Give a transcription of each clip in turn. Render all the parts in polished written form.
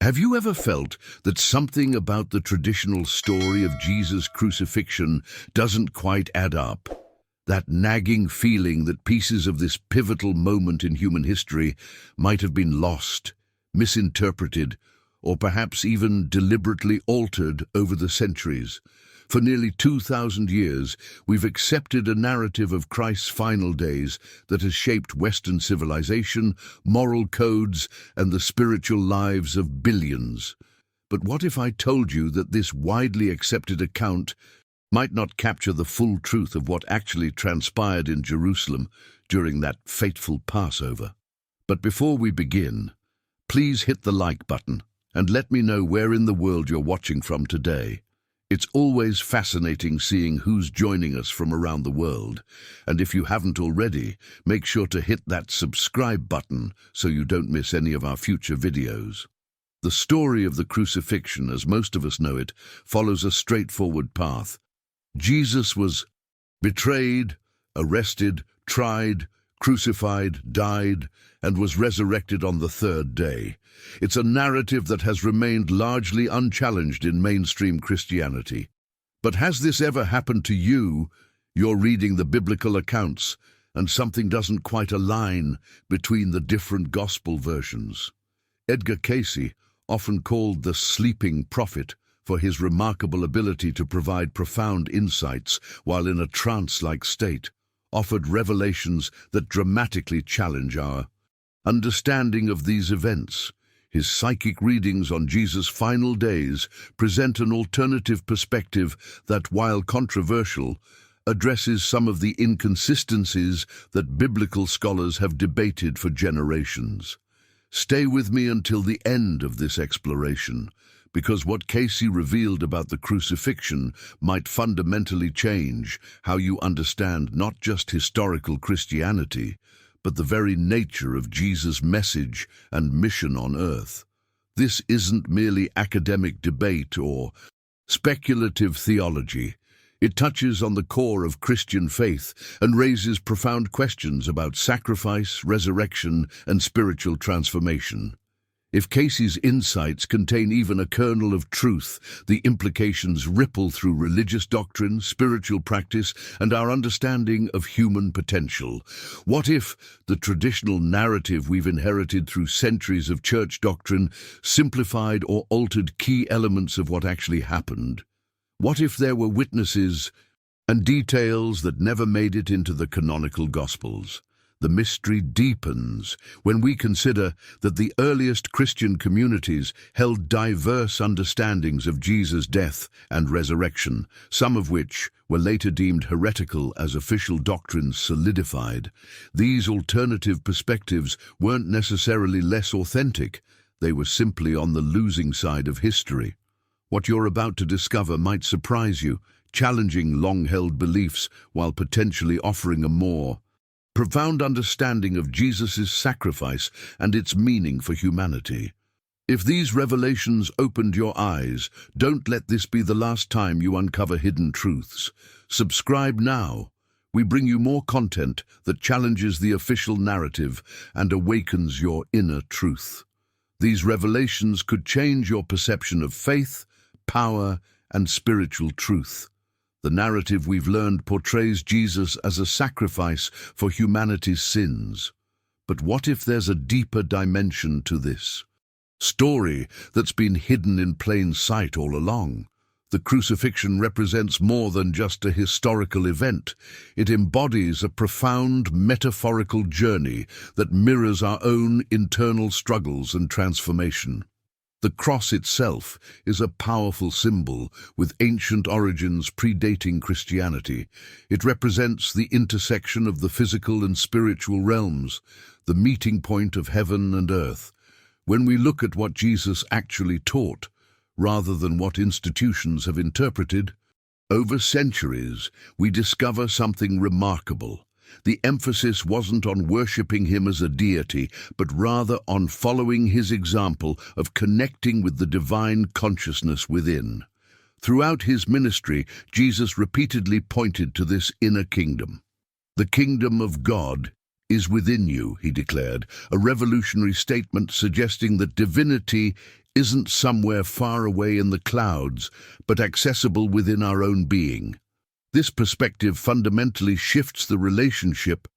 Have you ever felt that something about the traditional story of Jesus' crucifixion doesn't quite add up? That nagging feeling that pieces of this pivotal moment in human history might have been lost, misinterpreted, or perhaps even deliberately altered over the centuries. For nearly 2,000 years, we've accepted a narrative of Christ's final days that has shaped Western civilization, moral codes, and the spiritual lives of billions. But what if I told you that this widely accepted account might not capture the full truth of what actually transpired in Jerusalem during that fateful Passover? But before we begin, please hit the like button and let me know where in the world you're watching from today. It's always fascinating seeing who's joining us from around the world, and if you haven't already, make sure to hit that subscribe button so you don't miss any of our future videos. The story of the crucifixion, as most of us know it, follows a straightforward path. Jesus was betrayed, arrested, tried, crucified, died, and was resurrected on the third day. It's a narrative that has remained largely unchallenged in mainstream Christianity. But has this ever happened to you? You're reading the biblical accounts, and something doesn't quite align between the different gospel versions. Edgar Cayce, often called the sleeping prophet, for his remarkable ability to provide profound insights while in a trance-like state, offered revelations that dramatically challenge our understanding of these events. His psychic readings on Jesus' final days present an alternative perspective that, while controversial, addresses some of the inconsistencies that biblical scholars have debated for generations. Stay with me until the end of this exploration, because what Casey revealed about the crucifixion might fundamentally change how you understand not just historical Christianity, but the very nature of Jesus' message and mission on earth. This isn't merely academic debate or speculative theology. It touches on the core of Christian faith and raises profound questions about sacrifice, resurrection, and spiritual transformation. If Casey's insights contain even a kernel of truth, the implications ripple through religious doctrine, spiritual practice, and our understanding of human potential. What if the traditional narrative we've inherited through centuries of church doctrine simplified or altered key elements of what actually happened? What if there were witnesses and details that never made it into the canonical Gospels? The mystery deepens when we consider that the earliest Christian communities held diverse understandings of Jesus' death and resurrection, some of which were later deemed heretical as official doctrines solidified. These alternative perspectives weren't necessarily less authentic. They were simply on the losing side of history. What you're about to discover might surprise you, challenging long-held beliefs while potentially offering a more profound understanding of Jesus' sacrifice and its meaning for humanity. If these revelations opened your eyes, don't let this be the last time you uncover hidden truths. Subscribe now. We bring you more content that challenges the official narrative and awakens your inner truth. These revelations could change your perception of faith, power, and spiritual truth. The narrative we've learned portrays Jesus as a sacrifice for humanity's sins. But what if there's a deeper dimension to this story that's been hidden in plain sight all along? The crucifixion represents more than just a historical event. It embodies a profound metaphorical journey that mirrors our own internal struggles and transformation. The cross itself is a powerful symbol with ancient origins predating Christianity. It represents the intersection of the physical and spiritual realms, the meeting point of heaven and earth. When we look at what Jesus actually taught, rather than what institutions have interpreted, over centuries we discover something remarkable. The emphasis wasn't on worshipping him as a deity, but rather on following his example of connecting with the divine consciousness within. Throughout his ministry, Jesus repeatedly pointed to this inner kingdom. The kingdom of God is within you, he declared, a revolutionary statement suggesting that divinity isn't somewhere far away in the clouds, but accessible within our own being. This perspective fundamentally shifts the relationship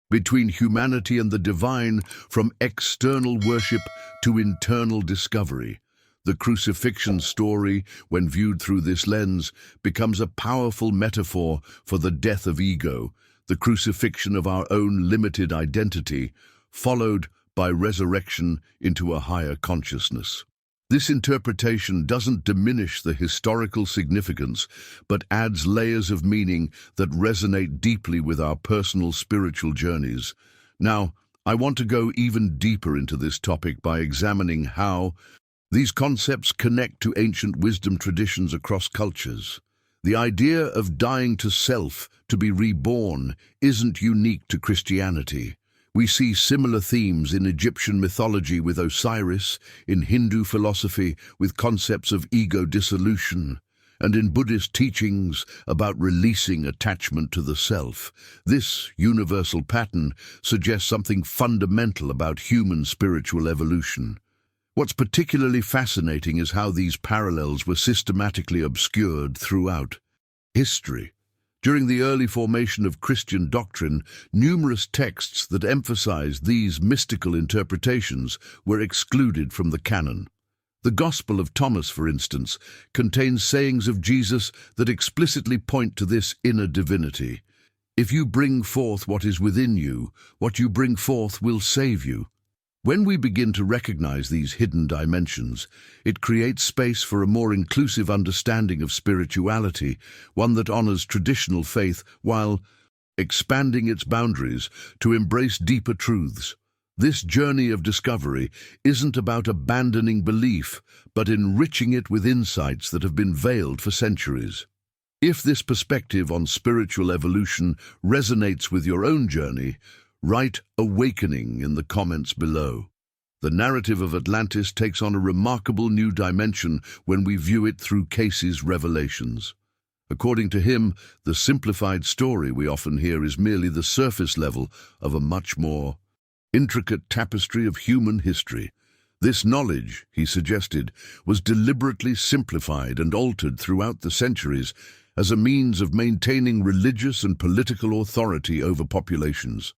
between humanity and the divine from external worship to internal discovery. The crucifixion story, when viewed through this lens, becomes a powerful metaphor for the death of ego, the crucifixion of our own limited identity, followed by resurrection into a higher consciousness. This interpretation doesn't diminish the historical significance, but adds layers of meaning that resonate deeply with our personal spiritual journeys. Now, I want to go even deeper into this topic by examining how these concepts connect to ancient wisdom traditions across cultures. The idea of dying to self, to be reborn, isn't unique to Christianity. We see similar themes in Egyptian mythology with Osiris, in Hindu philosophy with concepts of ego dissolution, and in Buddhist teachings about releasing attachment to the self. This universal pattern suggests something fundamental about human spiritual evolution. What's particularly fascinating is how these parallels were systematically obscured throughout history. During the early formation of Christian doctrine, numerous texts that emphasized these mystical interpretations were excluded from the canon. The Gospel of Thomas, for instance, contains sayings of Jesus that explicitly point to this inner divinity. If you bring forth what is within you, what you bring forth will save you. When we begin to recognize these hidden dimensions, it creates space for a more inclusive understanding of spirituality, one that honors traditional faith while expanding its boundaries to embrace deeper truths. This journey of discovery isn't about abandoning belief, but enriching it with insights that have been veiled for centuries. If this perspective on spiritual evolution resonates with your own journey, write "awakening" in the comments below. The narrative of Atlantis takes on a remarkable new dimension when we view it through Casey's revelations. According to him, the simplified story we often hear is merely the surface level of a much more intricate tapestry of human history. This knowledge, he suggested, was deliberately simplified and altered throughout the centuries as a means of maintaining religious and political authority over populations.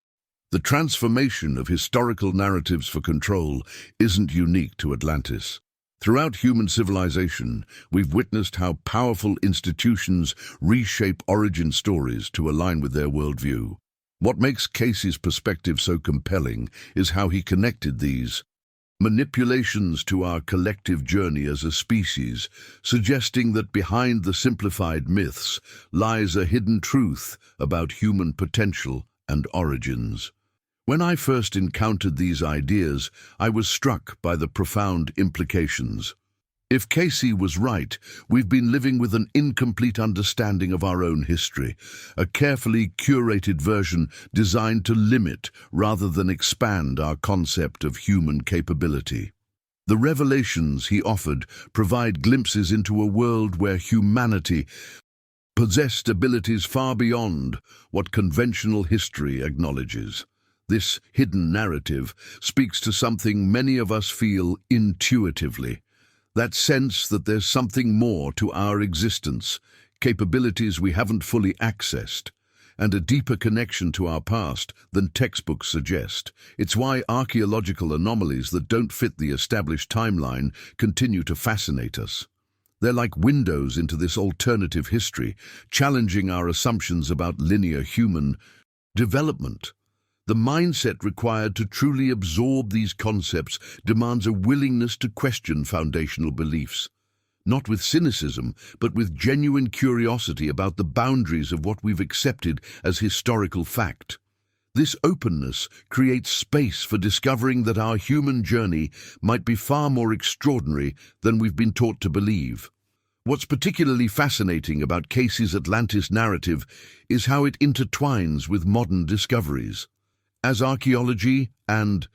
The transformation of historical narratives for control isn't unique to Atlantis. Throughout human civilization, we've witnessed how powerful institutions reshape origin stories to align with their worldview. What makes Casey's perspective so compelling is how he connected these manipulations to our collective journey as a species, suggesting that behind the simplified myths lies a hidden truth about human potential and origins. When I first encountered these ideas, I was struck by the profound implications. If Casey was right, we've been living with an incomplete understanding of our own history, a carefully curated version designed to limit rather than expand our concept of human capability. The revelations he offered provide glimpses into a world where humanity possessed abilities far beyond what conventional history acknowledges. This hidden narrative speaks to something many of us feel intuitively, that sense that there's something more to our existence, capabilities we haven't fully accessed, and a deeper connection to our past than textbooks suggest. It's why archaeological anomalies that don't fit the established timeline continue to fascinate us. They're like windows into this alternative history, challenging our assumptions about linear human development. The mindset required to truly absorb these concepts demands a willingness to question foundational beliefs, not with cynicism, but with genuine curiosity about the boundaries of what we've accepted as historical fact. This openness creates space for discovering that our human journey might be far more extraordinary than we've been taught to believe. What's particularly fascinating about Casey's Atlantis narrative is how it intertwines with modern discoveries. As archaeology and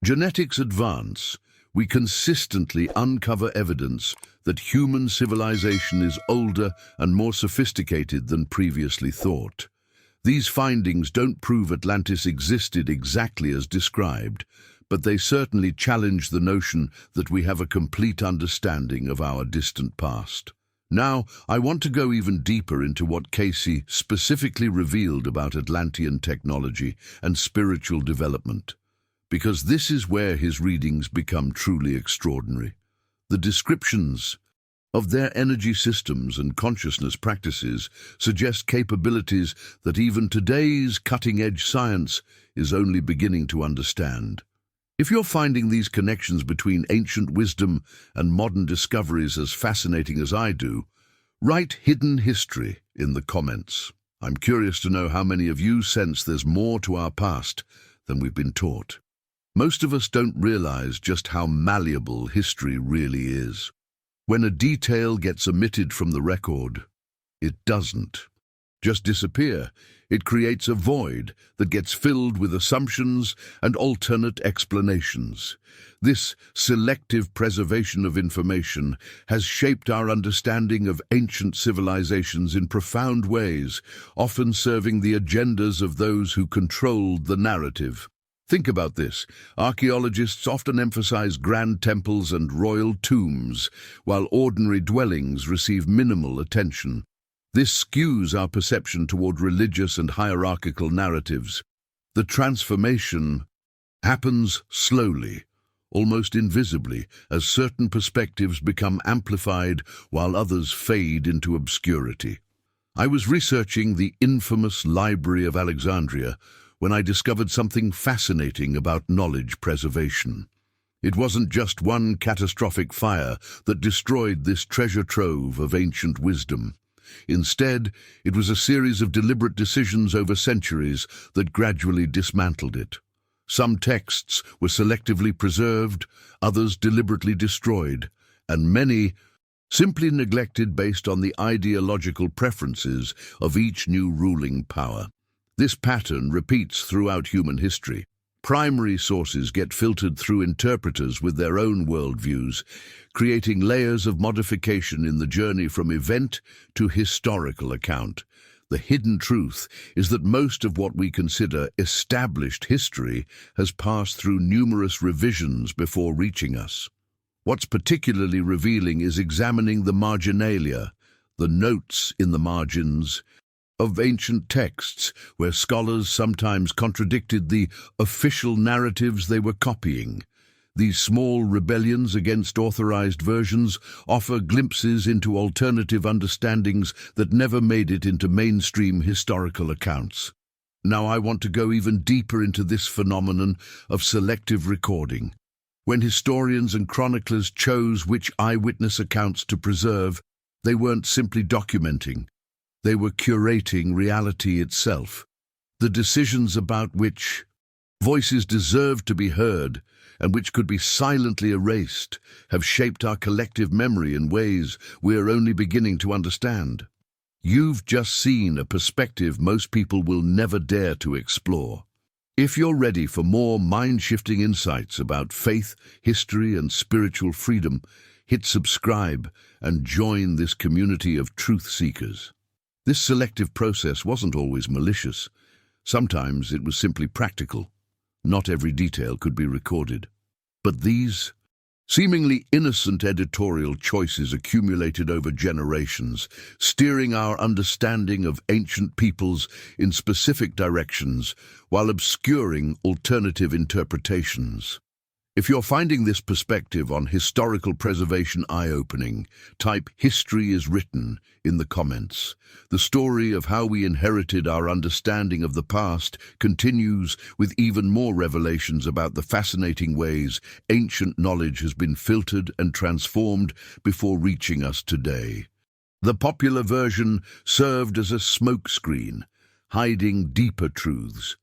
genetics advance, we consistently uncover evidence that human civilization is older and more sophisticated than previously thought. These findings don't prove Atlantis existed exactly as described, but they certainly challenge the notion that we have a complete understanding of our distant past. Now, I want to go even deeper into what Casey specifically revealed about Atlantean technology and spiritual development, because this is where his readings become truly extraordinary. The descriptions of their energy systems and consciousness practices suggest capabilities that even today's cutting-edge science is only beginning to understand. If you're finding these connections between ancient wisdom and modern discoveries as fascinating as I do, write hidden history in the comments. I'm curious to know how many of you sense there's more to our past than we've been taught. Most of us don't realize just how malleable history really is. When a detail gets omitted from the record, it doesn't just disappear. It creates a void that gets filled with assumptions and alternate explanations. This selective preservation of information has shaped our understanding of ancient civilizations in profound ways, often serving the agendas of those who controlled the narrative. Think about this. Archaeologists often emphasize grand temples and royal tombs, while ordinary dwellings receive minimal attention. This skews our perception toward religious and hierarchical narratives. The transformation happens slowly, almost invisibly, as certain perspectives become amplified while others fade into obscurity. I was researching the infamous Library of Alexandria when I discovered something fascinating about knowledge preservation. It wasn't just one catastrophic fire that destroyed this treasure trove of ancient wisdom. Instead, it was a series of deliberate decisions over centuries that gradually dismantled it. Some texts were selectively preserved, others deliberately destroyed, and many simply neglected based on the ideological preferences of each new ruling power. This pattern repeats throughout human history. Primary sources get filtered through interpreters with their own worldviews, creating layers of modification in the journey from event to historical account. The hidden truth is that most of what we consider established history has passed through numerous revisions before reaching us. What's particularly revealing is examining the marginalia, the notes in the margins, of ancient texts, where scholars sometimes contradicted the official narratives they were copying. These small rebellions against authorized versions offer glimpses into alternative understandings that never made it into mainstream historical accounts. Now I want to go even deeper into this phenomenon of selective recording. When historians and chroniclers chose which eyewitness accounts to preserve, they weren't simply documenting. They were curating reality itself. The decisions about which voices deserved to be heard and which could be silently erased have shaped our collective memory in ways we are only beginning to understand. You've just seen a perspective most people will never dare to explore. If you're ready for more mind-shifting insights about faith, history, and spiritual freedom, hit subscribe and join this community of truth seekers. This selective process wasn't always malicious. Sometimes it was simply practical. Not every detail could be recorded. But these seemingly innocent editorial choices accumulated over generations, steering our understanding of ancient peoples in specific directions while obscuring alternative interpretations. If you're finding this perspective on historical preservation eye-opening, type "History is Written" in the comments. The story of how we inherited our understanding of the past continues with even more revelations about the fascinating ways ancient knowledge has been filtered and transformed before reaching us today. The popular version served as a smokescreen, hiding deeper truths.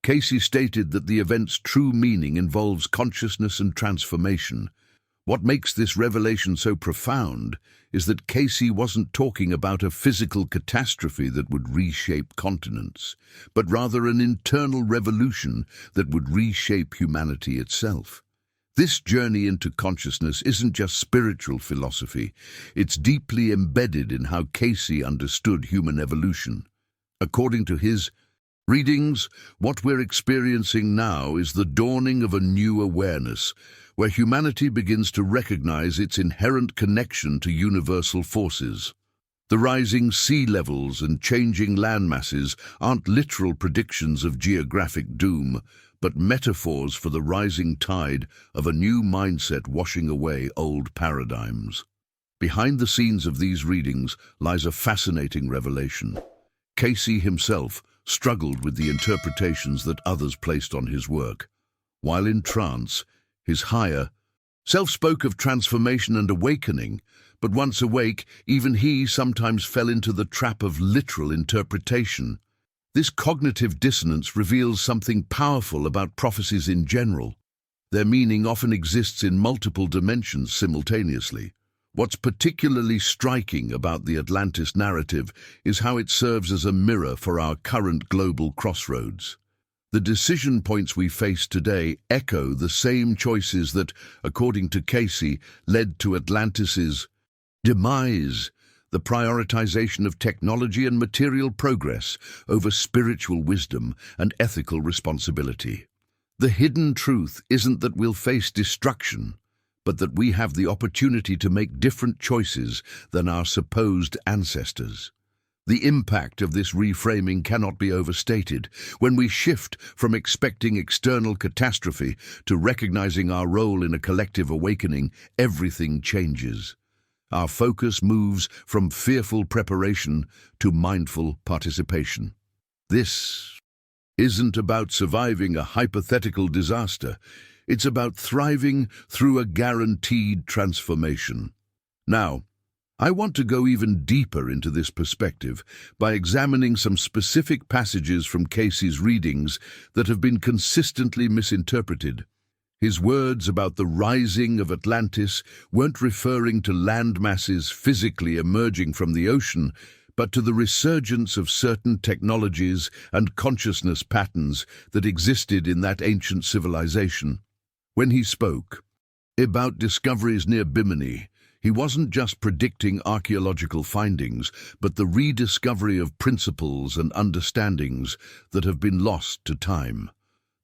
Casey stated that the event's true meaning involves consciousness and transformation. What makes this revelation so profound is that Casey wasn't talking about a physical catastrophe that would reshape continents, but rather an internal revolution that would reshape humanity itself. This journey into consciousness isn't just spiritual philosophy, it's deeply embedded in how Casey understood human evolution. According to his Readings, what we're experiencing now is the dawning of a new awareness, where humanity begins to recognize its inherent connection to universal forces. The rising sea levels and changing land masses aren't literal predictions of geographic doom, but metaphors for the rising tide of a new mindset washing away old paradigms. Behind the scenes of these readings lies a fascinating revelation. Casey himself struggled with the interpretations that others placed on his work. While in trance, his higher self spoke of transformation and awakening, but once awake, even he sometimes fell into the trap of literal interpretation. This cognitive dissonance reveals something powerful about prophecies in general. Their meaning often exists in multiple dimensions simultaneously. What's particularly striking about the Atlantis narrative is how it serves as a mirror for our current global crossroads. The decision points we face today echo the same choices that, according to Casey, led to Atlantis's demise: the prioritization of technology and material progress over spiritual wisdom and ethical responsibility. The hidden truth isn't that we'll face destruction, but that we have the opportunity to make different choices than our supposed ancestors. The impact of this reframing cannot be overstated. When we shift from expecting external catastrophe to recognizing our role in a collective awakening, everything changes. Our focus moves from fearful preparation to mindful participation. This isn't about surviving a hypothetical disaster. It's about thriving through a guaranteed transformation. Now, I want to go even deeper into this perspective by examining some specific passages from Casey's readings that have been consistently misinterpreted. His words about the rising of Atlantis weren't referring to land masses physically emerging from the ocean, but to the resurgence of certain technologies and consciousness patterns that existed in that ancient civilization. When he spoke about discoveries near Bimini, he wasn't just predicting archaeological findings, but the rediscovery of principles and understandings that have been lost to time.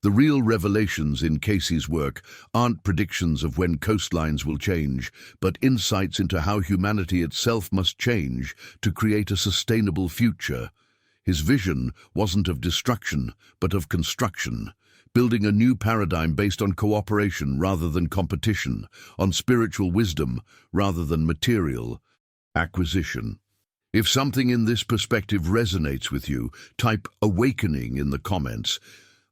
The real revelations in Casey's work aren't predictions of when coastlines will change, but insights into how humanity itself must change to create a sustainable future. His vision wasn't of destruction, but of construction, building a new paradigm based on cooperation rather than competition, on spiritual wisdom rather than material acquisition. If something in this perspective resonates with you, type "awakening" in the comments.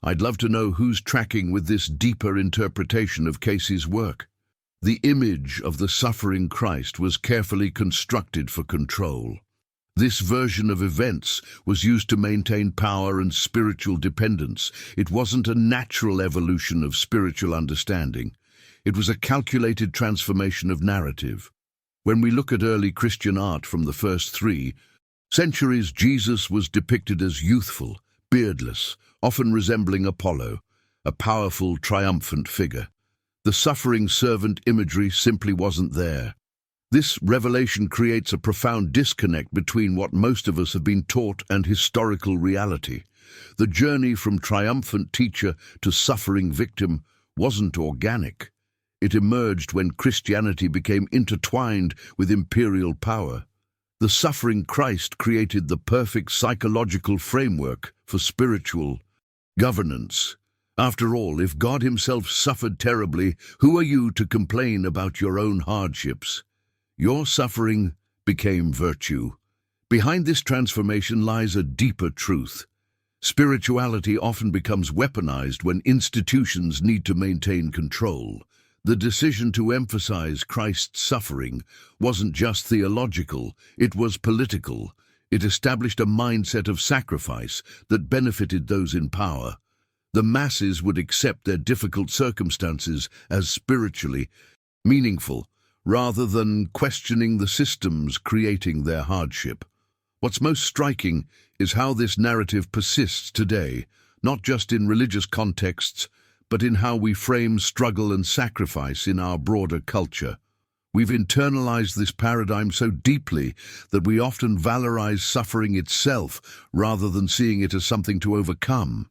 I'd love to know who's tracking with this deeper interpretation of Casey's work. The image of the suffering Christ was carefully constructed for control. This version of events was used to maintain power and spiritual dependence. It wasn't a natural evolution of spiritual understanding. It was a calculated transformation of narrative. When we look at early Christian art from the first 3 centuries, Jesus was depicted as youthful, beardless, often resembling Apollo, a powerful, triumphant figure. The suffering servant imagery simply wasn't there. This revelation creates a profound disconnect between what most of us have been taught and historical reality. The journey from triumphant teacher to suffering victim wasn't organic. It emerged when Christianity became intertwined with imperial power. The suffering Christ created the perfect psychological framework for spiritual governance. After all, if God himself suffered terribly, who are you to complain about your own hardships? Your suffering became virtue. Behind this transformation lies a deeper truth. Spirituality often becomes weaponized when institutions need to maintain control. The decision to emphasize Christ's suffering wasn't just theological, it was political. It established a mindset of sacrifice that benefited those in power. The masses would accept their difficult circumstances as spiritually meaningful, rather than questioning the systems creating their hardship. What's most striking is how this narrative persists today, not just in religious contexts, but in how we frame struggle and sacrifice in our broader culture. We've internalized this paradigm so deeply that we often valorize suffering itself rather than seeing it as something to overcome.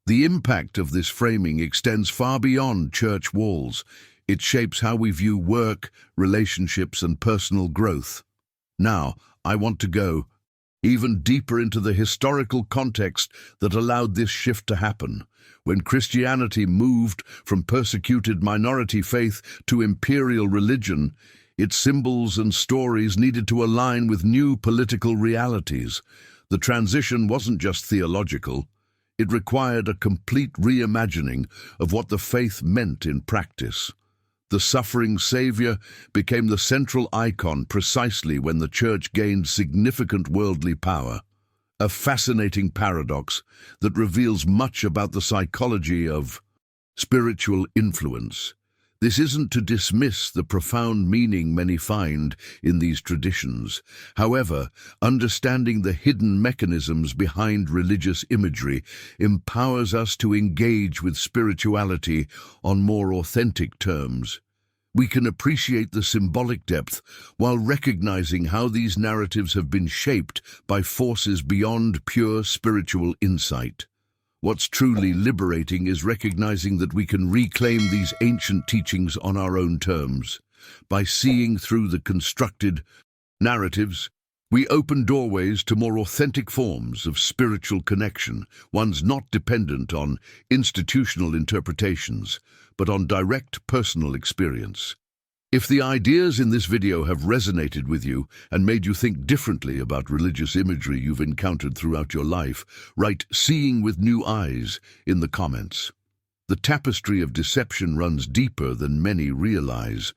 The impact of this framing extends far beyond church walls. It shapes how we view work, relationships, and personal growth. Now, I want to go even deeper into the historical context that allowed this shift to happen. When Christianity moved from persecuted minority faith to imperial religion, its symbols and stories needed to align with new political realities. The transition wasn't just theological. It required a complete reimagining of what the faith meant in practice. The suffering Savior became the central icon precisely when the Church gained significant worldly power. A fascinating paradox that reveals much about the psychology of spiritual influence. This isn't to dismiss the profound meaning many find in these traditions. However, understanding the hidden mechanisms behind religious imagery empowers us to engage with spirituality on more authentic terms. We can appreciate the symbolic depth while recognizing how these narratives have been shaped by forces beyond pure spiritual insight. What's truly liberating is recognizing that we can reclaim these ancient teachings on our own terms. By seeing through the constructed narratives, we open doorways to more authentic forms of spiritual connection, ones not dependent on institutional interpretations, but on direct personal experience. If the ideas in this video have resonated with you and made you think differently about religious imagery you've encountered throughout your life, write "Seeing with New Eyes" in the comments. The tapestry of deception runs deeper than many realize.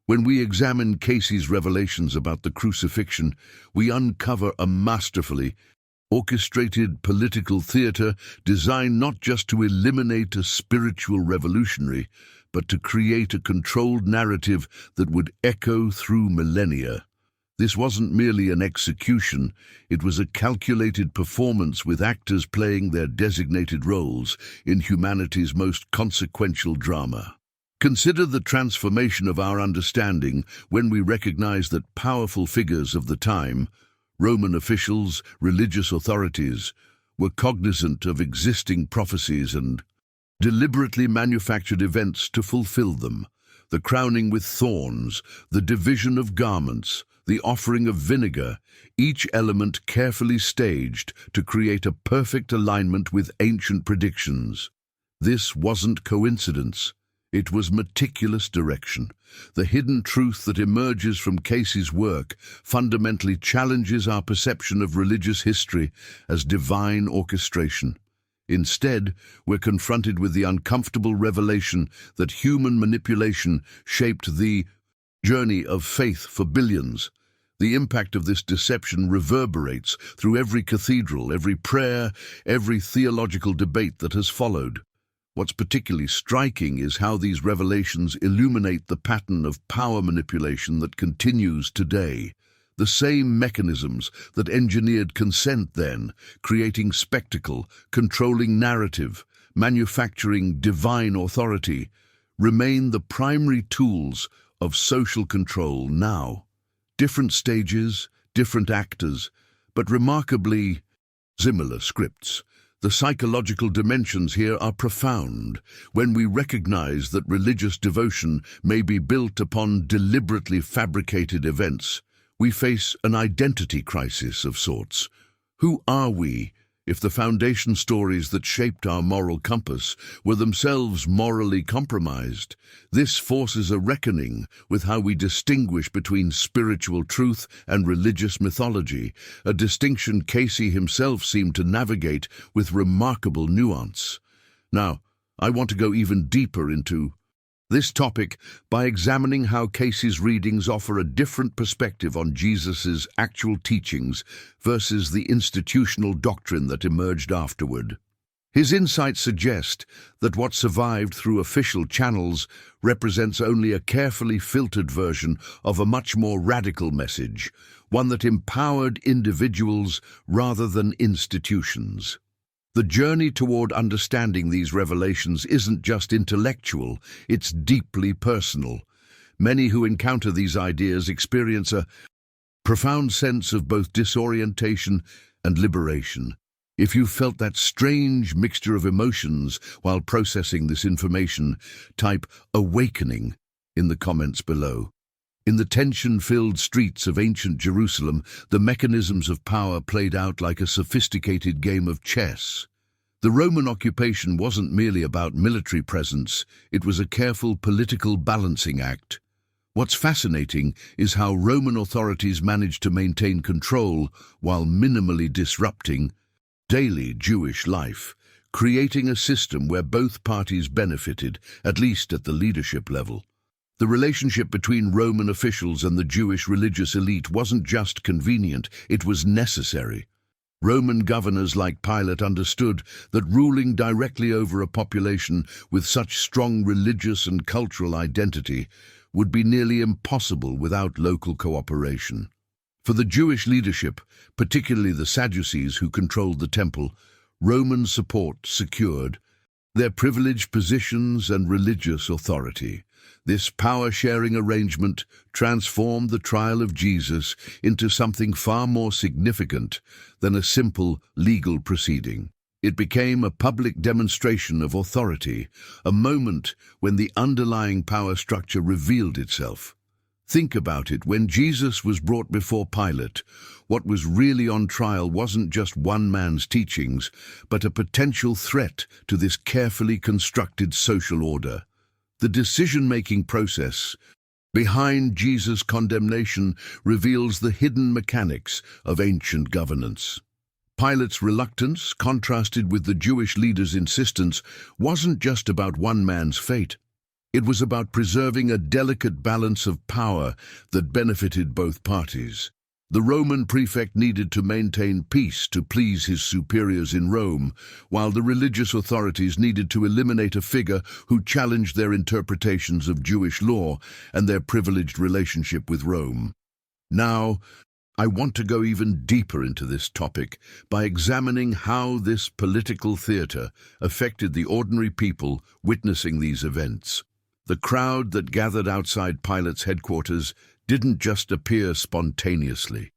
When we examine Casey's revelations about the crucifixion, we uncover a masterfully orchestrated political theater designed not just to eliminate a spiritual revolutionary, but to create a controlled narrative that would echo through millennia. This wasn't merely an execution, it was a calculated performance with actors playing their designated roles in humanity's most consequential drama. Consider the transformation of our understanding when we recognize that powerful figures of the time, Roman officials, religious authorities, were cognizant of existing prophecies and deliberately manufactured events to fulfill them. The crowning with thorns, the division of garments, the offering of vinegar, each element carefully staged to create a perfect alignment with ancient predictions. This wasn't coincidence. It was meticulous direction. The hidden truth that emerges from Casey's work fundamentally challenges our perception of religious history as divine orchestration. Instead, we're confronted with the uncomfortable revelation that human manipulation shaped the journey of faith for billions. The impact of this deception reverberates through every cathedral, every prayer, every theological debate that has followed. What's particularly striking is how these revelations illuminate the pattern of power manipulation that continues today. The same mechanisms that engineered consent then, creating spectacle, controlling narrative, manufacturing divine authority, remain the primary tools of social control now. Different stages, different actors, but remarkably similar scripts. The psychological dimensions here are profound. When we recognize that religious devotion may be built upon deliberately fabricated events, we face an identity crisis of sorts. Who are we if the foundation stories that shaped our moral compass were themselves morally compromised? This forces a reckoning with how we distinguish between spiritual truth and religious mythology, a distinction Casey himself seemed to navigate with remarkable nuance. Now, I want to go even deeper into this topic by examining how Casey's readings offer a different perspective on Jesus' actual teachings versus the institutional doctrine that emerged afterward. His insights suggest that what survived through official channels represents only a carefully filtered version of a much more radical message, one that empowered individuals rather than institutions. The journey toward understanding these revelations isn't just intellectual, it's deeply personal. Many who encounter these ideas experience a profound sense of both disorientation and liberation. If you felt that strange mixture of emotions while processing this information, type "awakening" in the comments below. In the tension-filled streets of ancient Jerusalem, the mechanisms of power played out like a sophisticated game of chess. The Roman occupation wasn't merely about military presence, it was a careful political balancing act. What's fascinating is how Roman authorities managed to maintain control while minimally disrupting daily Jewish life, creating a system where both parties benefited, at least at the leadership level. The relationship between Roman officials and the Jewish religious elite wasn't just convenient, it was necessary. Roman governors like Pilate understood that ruling directly over a population with such strong religious and cultural identity would be nearly impossible without local cooperation. For the Jewish leadership, particularly the Sadducees who controlled the temple, Roman support secured their privileged positions and religious authority. This power-sharing arrangement transformed the trial of Jesus into something far more significant than a simple legal proceeding. It became a public demonstration of authority, a moment when the underlying power structure revealed itself. Think about it, when Jesus was brought before Pilate, what was really on trial wasn't just one man's teachings, but a potential threat to this carefully constructed social order. The decision-making process behind Jesus' condemnation reveals the hidden mechanics of ancient governance. Pilate's reluctance, contrasted with the Jewish leaders' insistence, wasn't just about one man's fate. It was about preserving a delicate balance of power that benefited both parties. The Roman prefect needed to maintain peace to please his superiors in Rome, while the religious authorities needed to eliminate a figure who challenged their interpretations of Jewish law and their privileged relationship with Rome. Now, I want to go even deeper into this topic by examining how this political theater affected the ordinary people witnessing these events. The crowd that gathered outside Pilate's headquarters didn't just appear spontaneously.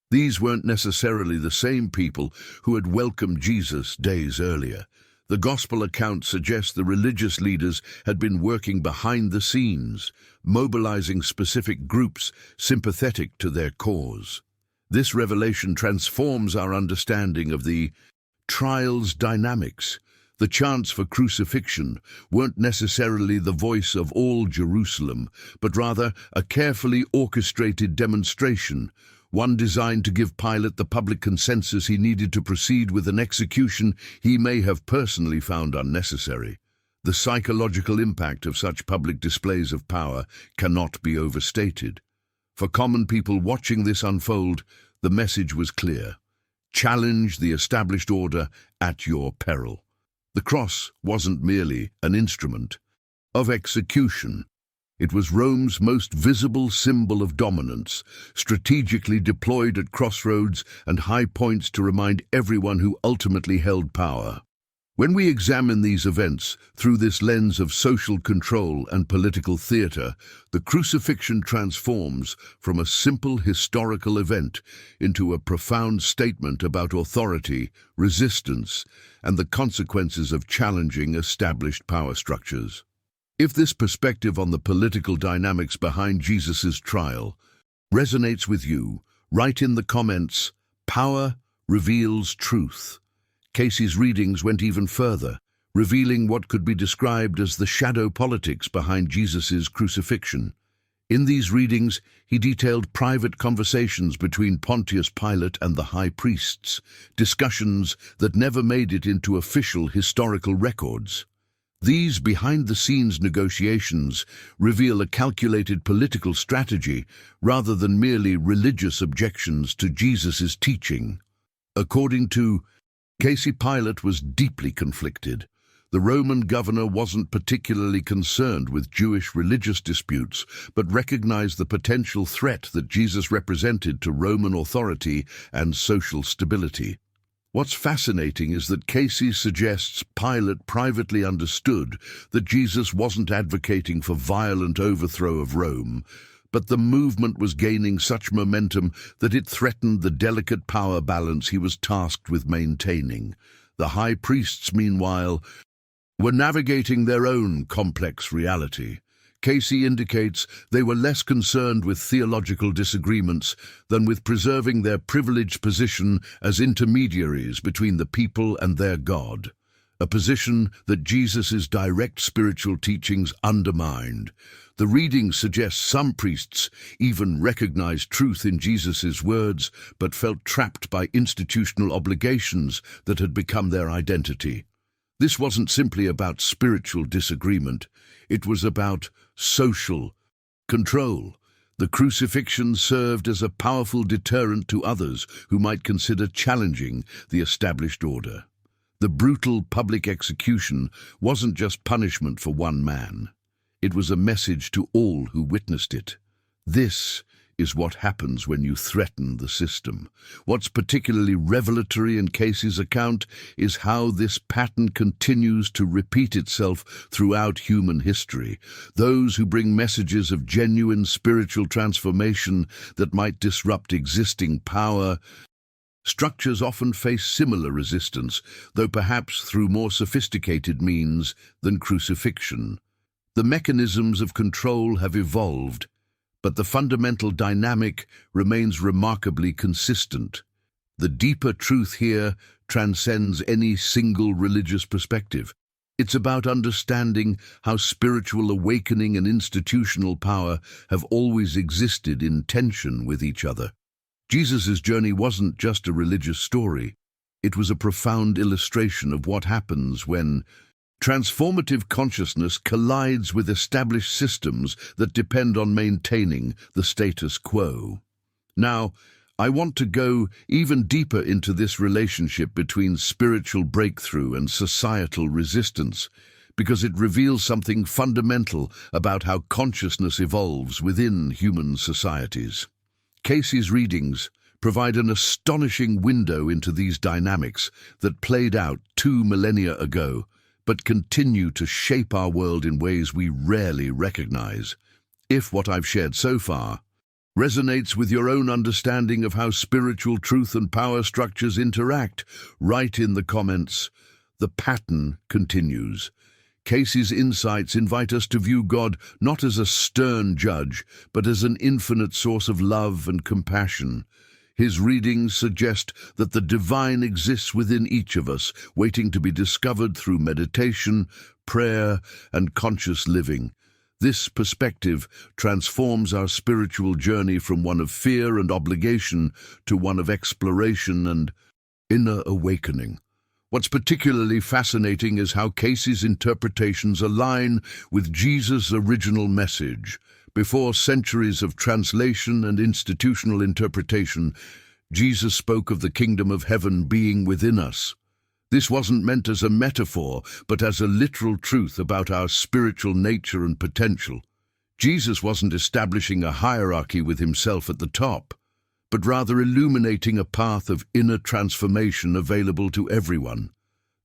These weren't necessarily the same people who had welcomed Jesus days earlier. The gospel account suggests the religious leaders had been working behind the scenes, mobilizing specific groups sympathetic to their cause. This revelation transforms our understanding of the trial's dynamics. The chants for crucifixion weren't necessarily the voice of all Jerusalem, but rather a carefully orchestrated demonstration, one designed to give Pilate the public consensus he needed to proceed with an execution he may have personally found unnecessary. The psychological impact of such public displays of power cannot be overstated. For common people watching this unfold, the message was clear: challenge the established order at your peril. The cross wasn't merely an instrument of execution. It was Rome's most visible symbol of dominance, strategically deployed at crossroads and high points to remind everyone who ultimately held power. When we examine these events through this lens of social control and political theater, the crucifixion transforms from a simple historical event into a profound statement about authority, resistance, and the consequences of challenging established power structures. If this perspective on the political dynamics behind Jesus' trial resonates with you, write in the comments, "Power reveals truth." Casey's readings went even further, revealing what could be described as the shadow politics behind Jesus' crucifixion. In these readings, he detailed private conversations between Pontius Pilate and the high priests, discussions that never made it into official historical records. These behind-the-scenes negotiations reveal a calculated political strategy rather than merely religious objections to Jesus' teaching. According to Casey, Pilate was deeply conflicted. The Roman governor wasn't particularly concerned with Jewish religious disputes, but recognized the potential threat that Jesus represented to Roman authority and social stability. What's fascinating is that Casey suggests Pilate privately understood that Jesus wasn't advocating for violent overthrow of Rome, but the movement was gaining such momentum that it threatened the delicate power balance he was tasked with maintaining. The high priests, meanwhile, were navigating their own complex reality. Casey indicates they were less concerned with theological disagreements than with preserving their privileged position as intermediaries between the people and their God, a position that Jesus' direct spiritual teachings undermined. The reading suggests some priests even recognized truth in Jesus' words, but felt trapped by institutional obligations that had become their identity. This wasn't simply about spiritual disagreement, it was about social control. The crucifixion served as a powerful deterrent to others who might consider challenging the established order. The brutal public execution wasn't just punishment for one man. It was a message to all who witnessed it. This is what happens when you threaten the system. What's particularly revelatory in Casey's account is how this pattern continues to repeat itself throughout human history. Those who bring messages of genuine spiritual transformation that might disrupt existing power structures often face similar resistance, though perhaps through more sophisticated means than crucifixion. The mechanisms of control have evolved, but the fundamental dynamic remains remarkably consistent. The deeper truth here transcends any single religious perspective. It's about understanding how spiritual awakening and institutional power have always existed in tension with each other. Jesus' journey wasn't just a religious story. It was a profound illustration of what happens when transformative consciousness collides with established systems that depend on maintaining the status quo. Now, I want to go even deeper into this relationship between spiritual breakthrough and societal resistance, because it reveals something fundamental about how consciousness evolves within human societies. Casey's readings provide an astonishing window into these dynamics that played out 2 millennia ago, but continue to shape our world in ways we rarely recognize. If what I've shared so far resonates with your own understanding of how spiritual truth and power structures interact, write in the comments. The pattern continues. Casey's insights invite us to view God not as a stern judge, but as an infinite source of love and compassion. His readings suggest that the divine exists within each of us, waiting to be discovered through meditation, prayer, and conscious living. This perspective transforms our spiritual journey from one of fear and obligation to one of exploration and inner awakening. What's particularly fascinating is how Casey's interpretations align with Jesus' original message. Before centuries of translation and institutional interpretation, Jesus spoke of the kingdom of heaven being within us. This wasn't meant as a metaphor, but as a literal truth about our spiritual nature and potential. Jesus wasn't establishing a hierarchy with himself at the top, but rather illuminating a path of inner transformation available to everyone.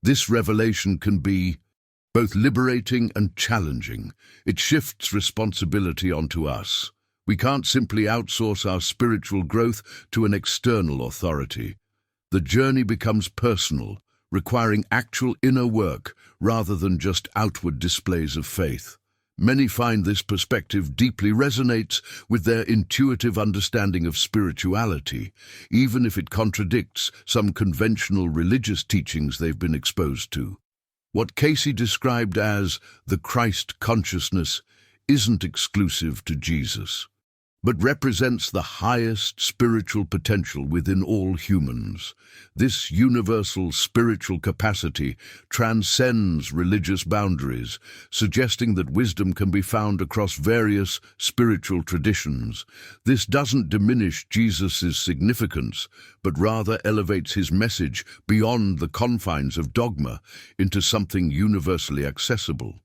This revelation can be both liberating and challenging. It shifts responsibility onto us. We can't simply outsource our spiritual growth to an external authority. The journey becomes personal, requiring actual inner work rather than just outward displays of faith. Many find this perspective deeply resonates with their intuitive understanding of spirituality, even if it contradicts some conventional religious teachings they've been exposed to. What Casey described as the Christ consciousness isn't exclusive to Jesus, but represents the highest spiritual potential within all humans. This universal spiritual capacity transcends religious boundaries, suggesting that wisdom can be found across various spiritual traditions. This doesn't diminish Jesus' significance, but rather elevates his message beyond the confines of dogma into something universally accessible.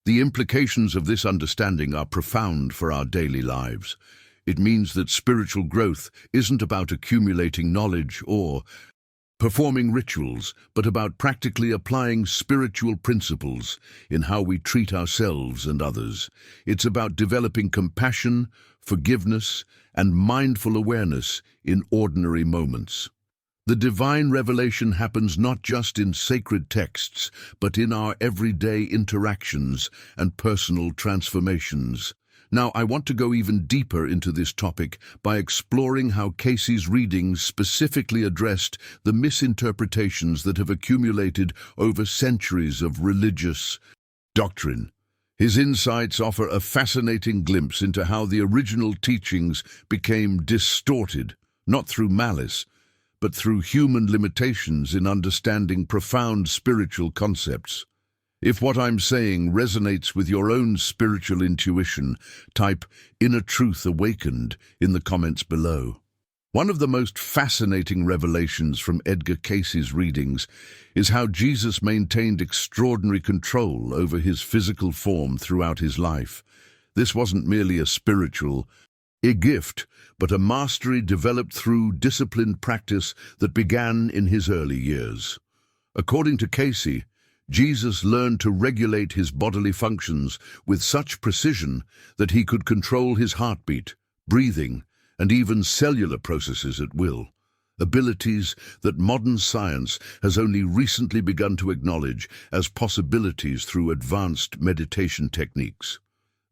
The implications of this understanding are profound for our daily lives. It means that spiritual growth isn't about accumulating knowledge or performing rituals, but about practically applying spiritual principles in how we treat ourselves and others. It's about developing compassion, forgiveness, and mindful awareness in ordinary moments. The divine revelation happens not just in sacred texts, but in our everyday interactions and personal transformations. Now, I want to go even deeper into this topic by exploring how Casey's readings specifically addressed the misinterpretations that have accumulated over centuries of religious doctrine. His insights offer a fascinating glimpse into how the original teachings became distorted, not through malice, but through human limitations in understanding profound spiritual concepts. If what I'm saying resonates with your own spiritual intuition, type "inner truth awakened" in the comments below. One of the most fascinating revelations from Edgar Cayce's readings is how Jesus maintained extraordinary control over his physical form throughout his life. This wasn't merely a spiritual gift, but a mastery developed through disciplined practice that began in his early years. According to Casey, Jesus learned to regulate his bodily functions with such precision that he could control his heartbeat, breathing, and even cellular processes at will, abilities that modern science has only recently begun to acknowledge as possibilities through advanced meditation techniques.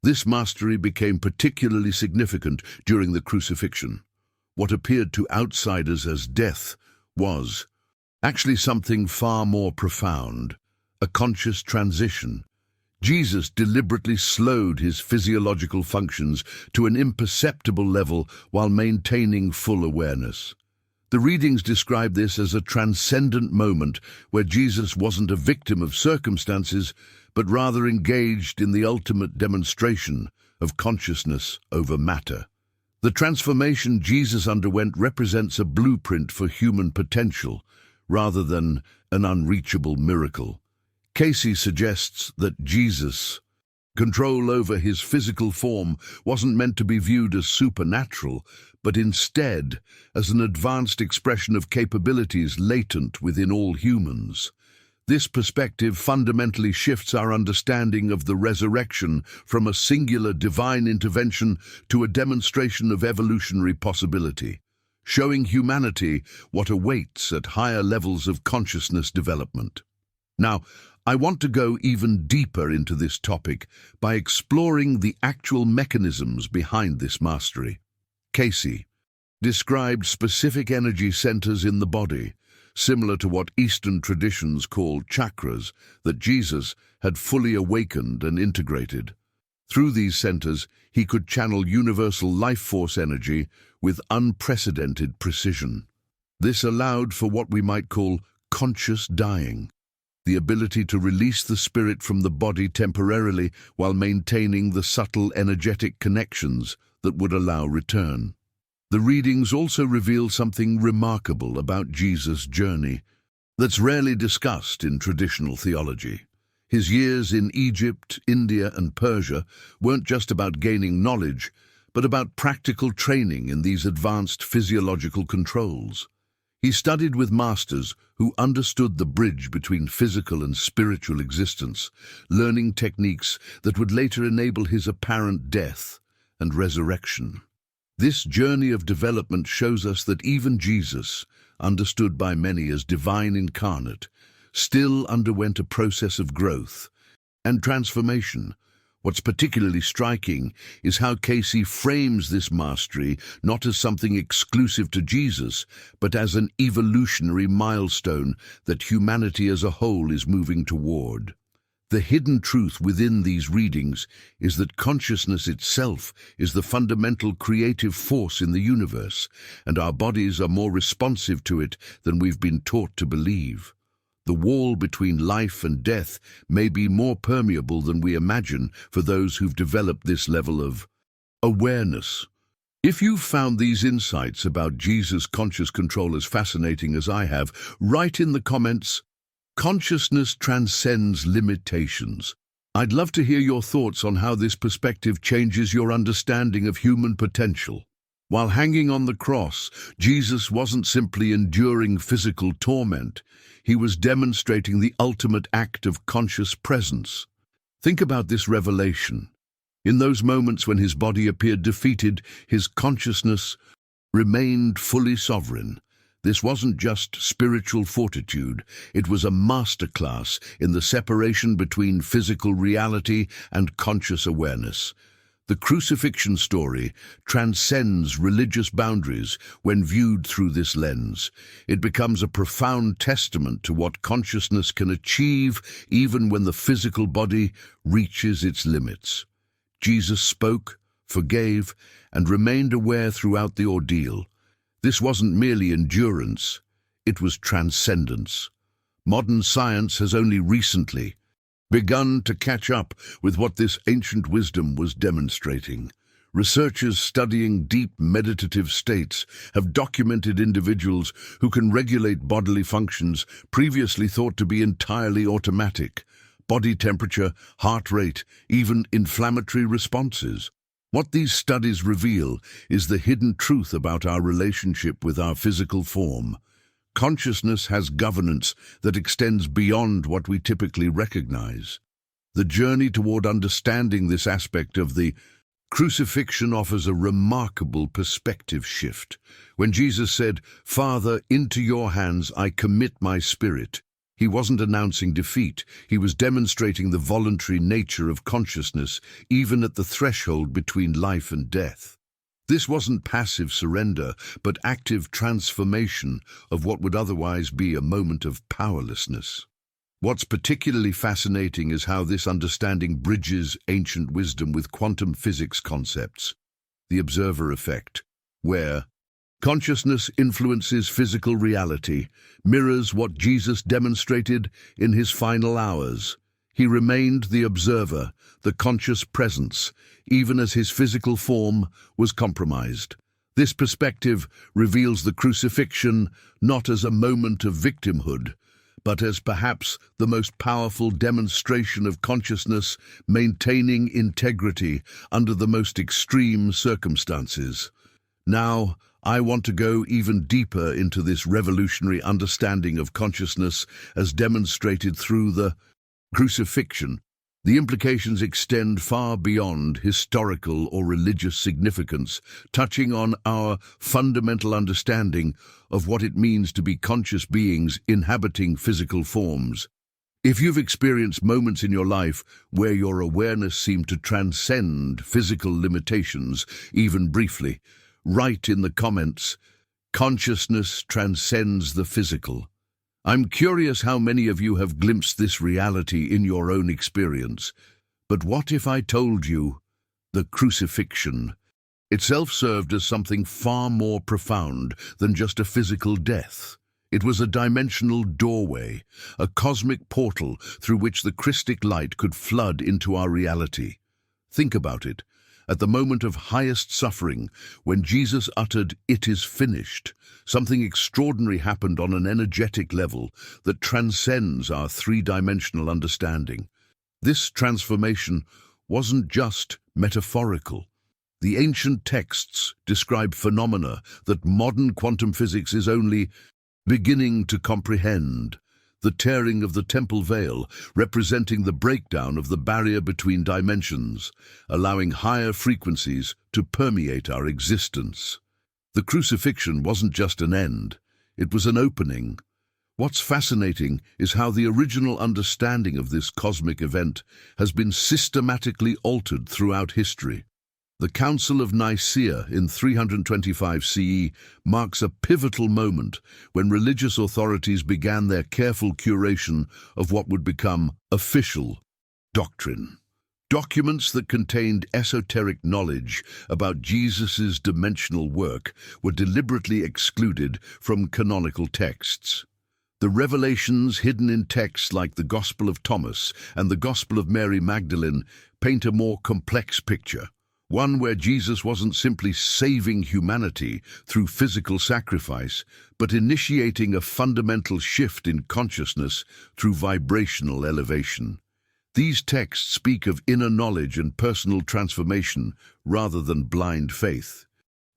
This mastery became particularly significant during the Crucifixion. What appeared to outsiders as death was actually something far more profound, a conscious transition. Jesus deliberately slowed his physiological functions to an imperceptible level while maintaining full awareness. The readings describe this as a transcendent moment where Jesus wasn't a victim of circumstances, but rather engaged in the ultimate demonstration of consciousness over matter. The transformation Jesus underwent represents a blueprint for human potential, rather than an unreachable miracle. Casey suggests that Jesus' control over his physical form wasn't meant to be viewed as supernatural, but instead as an advanced expression of capabilities latent within all humans. This perspective fundamentally shifts our understanding of the resurrection from a singular divine intervention to a demonstration of evolutionary possibility, showing humanity what awaits at higher levels of consciousness development. Now, I want to go even deeper into this topic by exploring the actual mechanisms behind this mastery. Casey described specific energy centers in the body, similar to what Eastern traditions call chakras, that Jesus had fully awakened and integrated. Through these centers, he could channel universal life force energy with unprecedented precision. This allowed for what we might call conscious dying, the ability to release the spirit from the body temporarily while maintaining the subtle energetic connections that would allow return. The readings also reveal something remarkable about Jesus' journey that's rarely discussed in traditional theology. His years in Egypt, India, and Persia weren't just about gaining knowledge, but about practical training in these advanced physiological controls. He studied with masters who understood the bridge between physical and spiritual existence, learning techniques that would later enable his apparent death and resurrection. This journey of development shows us that even Jesus, understood by many as divine incarnate, still underwent a process of growth and transformation. What's particularly striking is how Casey frames this mastery not as something exclusive to Jesus, but as an evolutionary milestone that humanity as a whole is moving toward. The hidden truth within these readings is that consciousness itself is the fundamental creative force in the universe, and our bodies are more responsive to it than we've been taught to believe. The wall between life and death may be more permeable than we imagine for those who've developed this level of awareness. If you've found these insights about Jesus' conscious control as fascinating as I have, write in the comments, "Consciousness transcends limitations." I'd love to hear your thoughts on how this perspective changes your understanding of human potential. While hanging on the cross, Jesus wasn't simply enduring physical torment. He was demonstrating the ultimate act of conscious presence. Think about this revelation. In those moments when his body appeared defeated, his consciousness remained fully sovereign. This wasn't just spiritual fortitude, it was a masterclass in the separation between physical reality and conscious awareness. The crucifixion story transcends religious boundaries when viewed through this lens. It becomes a profound testament to what consciousness can achieve even when the physical body reaches its limits. Jesus spoke, forgave, and remained aware throughout the ordeal. This wasn't merely endurance, it was transcendence. Modern science has only recently begun to catch up with what this ancient wisdom was demonstrating. Researchers studying deep meditative states have documented individuals who can regulate bodily functions previously thought to be entirely automatic: body temperature, heart rate, even inflammatory responses. What these studies reveal is the hidden truth about our relationship with our physical form. Consciousness has governance that extends beyond what we typically recognize. The journey toward understanding this aspect of the crucifixion offers a remarkable perspective shift. When Jesus said, "Father, into your hands I commit my spirit," he wasn't announcing defeat. He was demonstrating the voluntary nature of consciousness, even at the threshold between life and death. This wasn't passive surrender, but active transformation of what would otherwise be a moment of powerlessness. What's particularly fascinating is how this understanding bridges ancient wisdom with quantum physics concepts. The observer effect, where consciousness influences physical reality, mirrors what Jesus demonstrated in his final hours. He remained the observer, the conscious presence, even as his physical form was compromised. This perspective reveals the crucifixion not as a moment of victimhood, but as perhaps the most powerful demonstration of consciousness maintaining integrity under the most extreme circumstances. Now, I want to go even deeper into this revolutionary understanding of consciousness as demonstrated through the crucifixion. The implications extend far beyond historical or religious significance, touching on our fundamental understanding of what it means to be conscious beings inhabiting physical forms. If you've experienced moments in your life where your awareness seemed to transcend physical limitations, even briefly, write in the comments, "Consciousness transcends the physical." I'm curious how many of you have glimpsed this reality in your own experience. But what if I told you the crucifixion itself served as something far more profound than just a physical death? It was a dimensional doorway, a cosmic portal through which the Christic light could flood into our reality. Think about it. At the moment of highest suffering, when Jesus uttered, "It is finished," something extraordinary happened on an energetic level that transcends our three-dimensional understanding. This transformation wasn't just metaphorical. The ancient texts describe phenomena that modern quantum physics is only beginning to comprehend. The tearing of the temple veil, representing the breakdown of the barrier between dimensions, allowing higher frequencies to permeate our existence. The crucifixion wasn't just an end, it was an opening. What's fascinating is how the original understanding of this cosmic event has been systematically altered throughout history. The Council of Nicaea in 325 CE marks a pivotal moment when religious authorities began their careful curation of what would become official doctrine. Documents that contained esoteric knowledge about Jesus' dimensional work were deliberately excluded from canonical texts. The revelations hidden in texts like the Gospel of Thomas and the Gospel of Mary Magdalene paint a more complex picture. One where Jesus wasn't simply saving humanity through physical sacrifice, but initiating a fundamental shift in consciousness through vibrational elevation. These texts speak of inner knowledge and personal transformation rather than blind faith.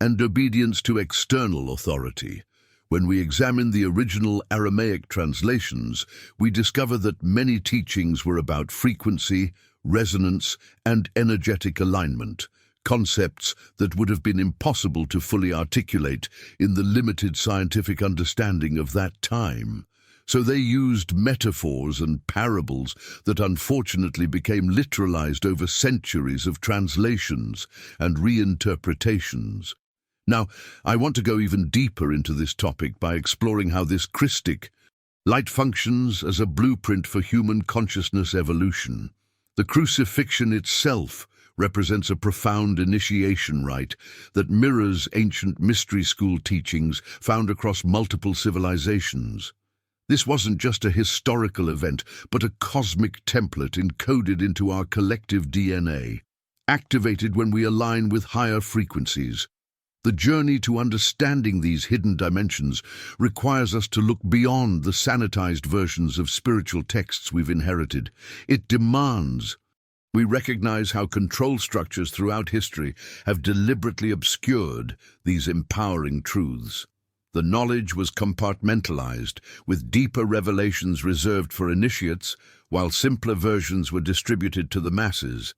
and obedience to external authority. When we examine the original Aramaic translations, we discover that many teachings were about frequency, resonance, and energetic alignment, concepts that would have been impossible to fully articulate in the limited scientific understanding of that time. So they used metaphors and parables that unfortunately became literalized over centuries of translations and reinterpretations. Now, I want to go even deeper into this topic by exploring how this Christic light functions as a blueprint for human consciousness evolution. The crucifixion itself represents a profound initiation rite that mirrors ancient mystery school teachings found across multiple civilizations. This wasn't just a historical event, but a cosmic template encoded into our collective DNA, activated when we align with higher frequencies. The journey to understanding these hidden dimensions requires us to look beyond the sanitized versions of spiritual texts we've inherited. It demands we recognize how control structures throughout history have deliberately obscured these empowering truths. The knowledge was compartmentalized, with deeper revelations reserved for initiates, while simpler versions were distributed to the masses.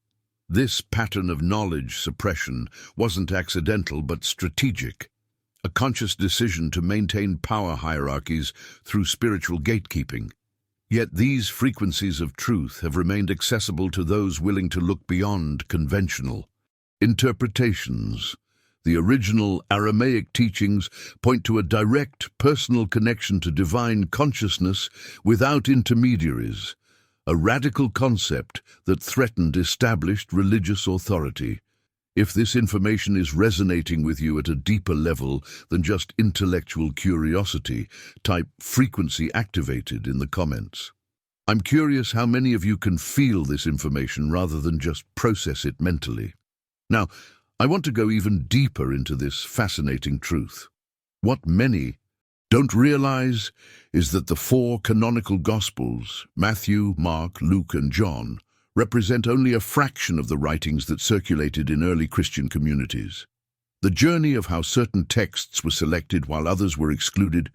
This pattern of knowledge suppression wasn't accidental but strategic, a conscious decision to maintain power hierarchies through spiritual gatekeeping. Yet these frequencies of truth have remained accessible to those willing to look beyond conventional interpretations. The original Aramaic teachings point to a direct personal connection to divine consciousness without intermediaries, a radical concept that threatened established religious authority. If this information is resonating with you at a deeper level than just intellectual curiosity, type frequency activated in the comments. I'm curious how many of you can feel this information rather than just process it mentally. Now, I want to go even deeper into this fascinating truth. What many don't realize is that the four canonical Gospels, Matthew, Mark, Luke, and John, represent only a fraction of the writings that circulated in early Christian communities. The journey of how certain texts were selected while others were excluded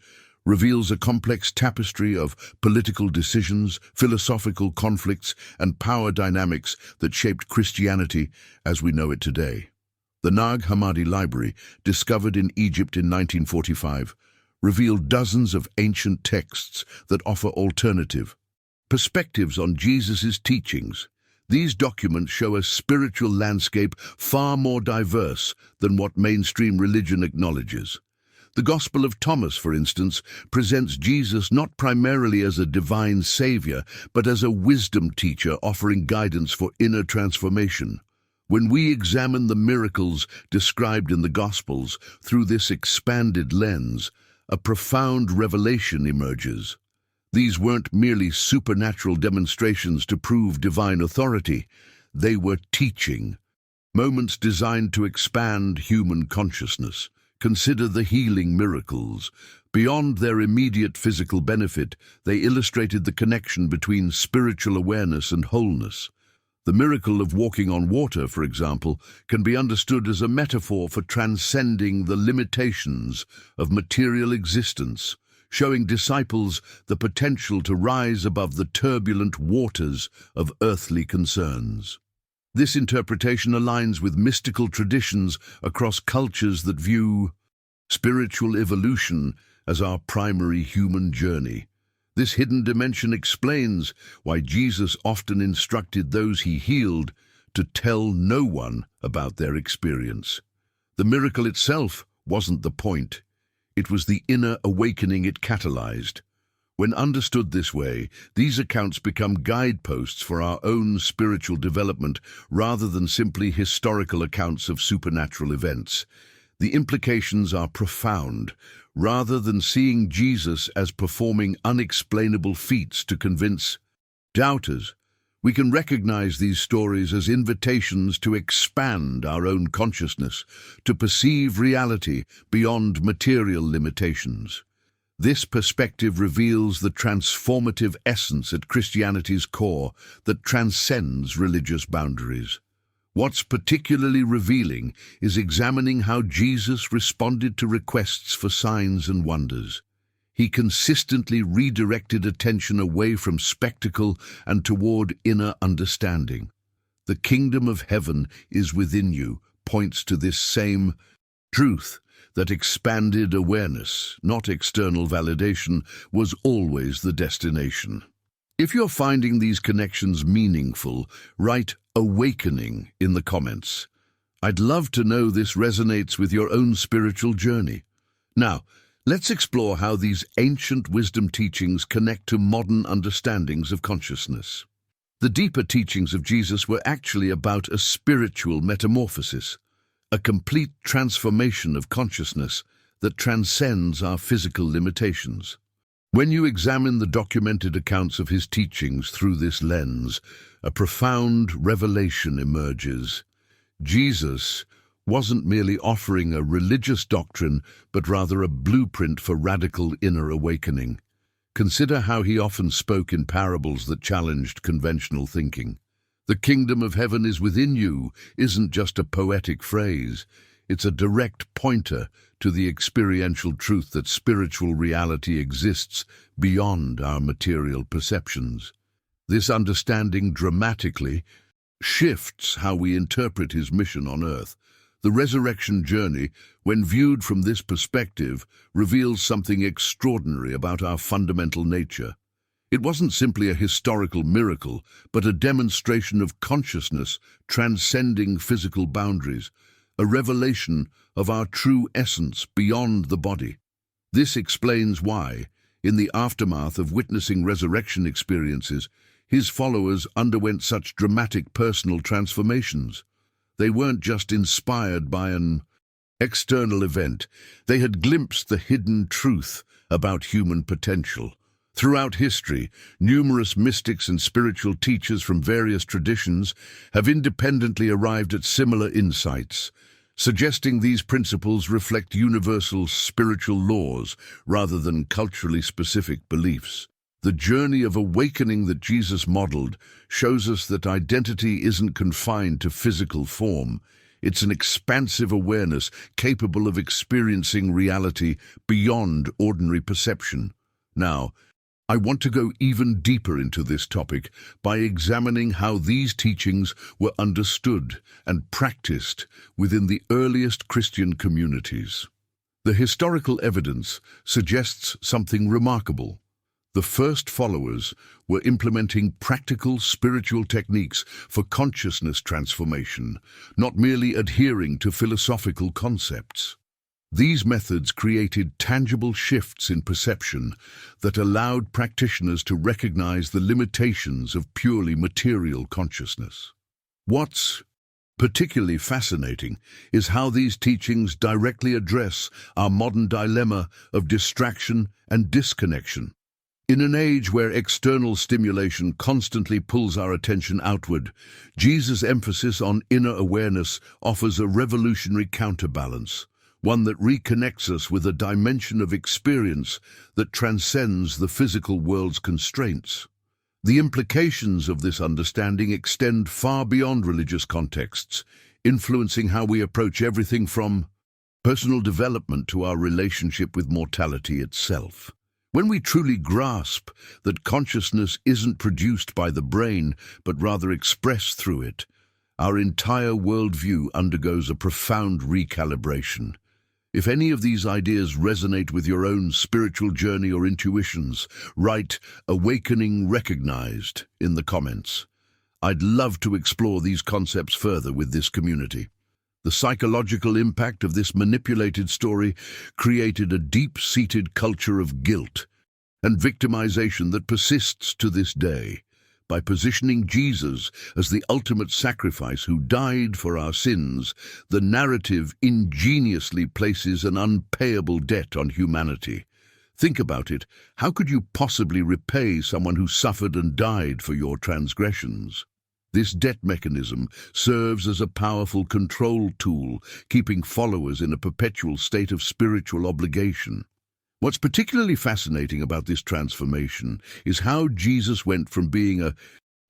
reveals a complex tapestry of political decisions, philosophical conflicts, and power dynamics that shaped Christianity as we know it today. The Nag Hammadi Library, discovered in Egypt in 1945, revealed dozens of ancient texts that offer alternative perspectives on Jesus' teachings. These documents show a spiritual landscape far more diverse than what mainstream religion acknowledges. The Gospel of Thomas, for instance, presents Jesus not primarily as a divine savior, but as a wisdom teacher offering guidance for inner transformation. When we examine the miracles described in the Gospels through this expanded lens, a profound revelation emerges. These weren't merely supernatural demonstrations to prove divine authority. They were teaching, moments designed to expand human consciousness. Consider the healing miracles. Beyond their immediate physical benefit, they illustrated the connection between spiritual awareness and wholeness. The miracle of walking on water, for example, can be understood as a metaphor for transcending the limitations of material existence, showing disciples the potential to rise above the turbulent waters of earthly concerns. This interpretation aligns with mystical traditions across cultures that view spiritual evolution as our primary human journey. This hidden dimension explains why Jesus often instructed those he healed to tell no one about their experience. The miracle itself wasn't the point. It was the inner awakening it catalyzed. When understood this way, these accounts become guideposts for our own spiritual development rather than simply historical accounts of supernatural events. The implications are profound. Rather than seeing Jesus as performing unexplainable feats to convince doubters, we can recognize these stories as invitations to expand our own consciousness, to perceive reality beyond material limitations. This perspective reveals the transformative essence at Christianity's core that transcends religious boundaries. What's particularly revealing is examining how Jesus responded to requests for signs and wonders. He consistently redirected attention away from spectacle and toward inner understanding. The kingdom of heaven is within you points to this same truth, that expanded awareness, not external validation, was always the destination. If you're finding these connections meaningful, write "awakening" in the comments. I'd love to know this resonates with your own spiritual journey. Now, let's explore how these ancient wisdom teachings connect to modern understandings of consciousness. The deeper teachings of Jesus were actually about a spiritual metamorphosis, a complete transformation of consciousness that transcends our physical limitations. When you examine the documented accounts of his teachings through this lens, a profound revelation emerges. Jesus wasn't merely offering a religious doctrine, but rather a blueprint for radical inner awakening. Consider how he often spoke in parables that challenged conventional thinking. "The kingdom of heaven is within you" isn't just a poetic phrase. It's a direct pointer to the experiential truth that spiritual reality exists beyond our material perceptions. This understanding dramatically shifts how we interpret his mission on earth. The resurrection journey, when viewed from this perspective, reveals something extraordinary about our fundamental nature. It wasn't simply a historical miracle, but a demonstration of consciousness transcending physical boundaries, a revelation of our true essence beyond the body. This explains why, in the aftermath of witnessing resurrection experiences, his followers underwent such dramatic personal transformations. They weren't just inspired by an external event, they had glimpsed the hidden truth about human potential. Throughout history, numerous mystics and spiritual teachers from various traditions have independently arrived at similar insights, suggesting these principles reflect universal spiritual laws rather than culturally specific beliefs. The journey of awakening that Jesus modeled shows us that identity isn't confined to physical form. It's an expansive awareness capable of experiencing reality beyond ordinary perception. Now, I want to go even deeper into this topic by examining how these teachings were understood and practiced within the earliest Christian communities. The historical evidence suggests something remarkable. The first followers were implementing practical spiritual techniques for consciousness transformation, not merely adhering to philosophical concepts. These methods created tangible shifts in perception that allowed practitioners to recognize the limitations of purely material consciousness. What's particularly fascinating is how these teachings directly address our modern dilemma of distraction and disconnection. In an age where external stimulation constantly pulls our attention outward, Jesus' emphasis on inner awareness offers a revolutionary counterbalance, one that reconnects us with a dimension of experience that transcends the physical world's constraints. The implications of this understanding extend far beyond religious contexts, influencing how we approach everything from personal development to our relationship with mortality itself. When we truly grasp that consciousness isn't produced by the brain, but rather expressed through it, our entire worldview undergoes a profound recalibration. If any of these ideas resonate with your own spiritual journey or intuitions, write "Awakening Recognized" in the comments. I'd love to explore these concepts further with this community. The psychological impact of this manipulated story created a deep-seated culture of guilt and victimization that persists to this day. By positioning Jesus as the ultimate sacrifice who died for our sins, the narrative ingeniously places an unpayable debt on humanity. Think about it. How could you possibly repay someone who suffered and died for your transgressions? This debt mechanism serves as a powerful control tool, keeping followers in a perpetual state of spiritual obligation. What's particularly fascinating about this transformation is how Jesus went from being a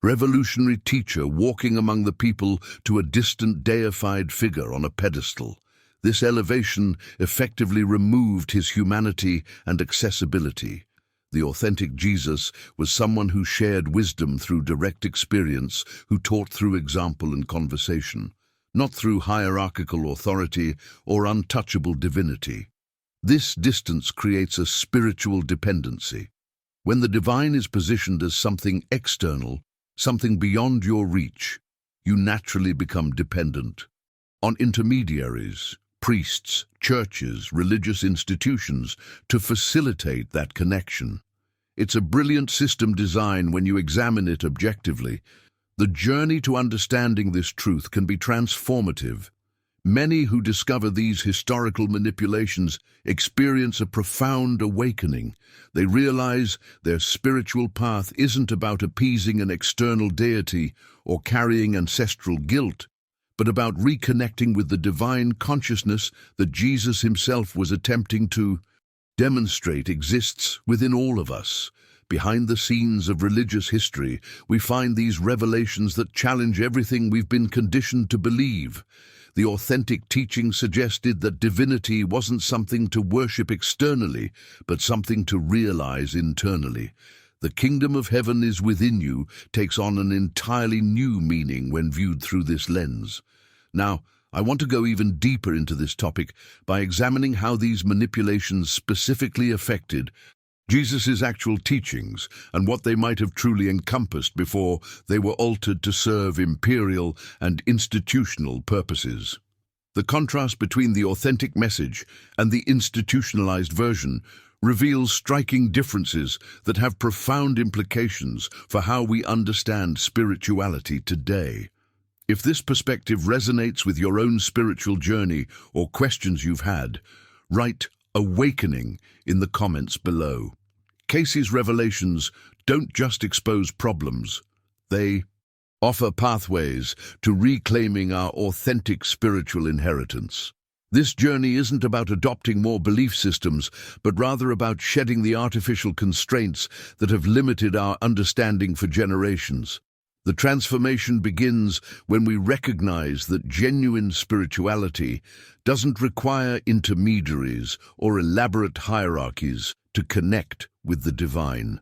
revolutionary teacher walking among the people to a distant deified figure on a pedestal. This elevation effectively removed his humanity and accessibility. The authentic Jesus was someone who shared wisdom through direct experience, who taught through example and conversation, not through hierarchical authority or untouchable divinity. This distance creates a spiritual dependency. When the divine is positioned as something external, something beyond your reach, you naturally become dependent on intermediaries, priests, churches, religious institutions to facilitate that connection. It's a brilliant system design when you examine it objectively. The journey to understanding this truth can be transformative. Many who discover these historical manipulations experience a profound awakening. They realize their spiritual path isn't about appeasing an external deity or carrying ancestral guilt, but about reconnecting with the divine consciousness that Jesus himself was attempting to demonstrate exists within all of us. Behind the scenes of religious history, we find these revelations that challenge everything we've been conditioned to believe. The authentic teaching suggested that divinity wasn't something to worship externally, but something to realize internally. The kingdom of heaven is within you takes on an entirely new meaning when viewed through this lens. Now, I want to go even deeper into this topic by examining how these manipulations specifically affected Jesus' actual teachings and what they might have truly encompassed before they were altered to serve imperial and institutional purposes. The contrast between the authentic message and the institutionalized version reveals striking differences that have profound implications for how we understand spirituality today. If this perspective resonates with your own spiritual journey or questions you've had, write "awakening" in the comments below. Casey's revelations don't just expose problems, they offer pathways to reclaiming our authentic spiritual inheritance. This journey isn't about adopting more belief systems, but rather about shedding the artificial constraints that have limited our understanding for generations. The transformation begins when we recognize that genuine spirituality doesn't require intermediaries or elaborate hierarchies to connect with the divine.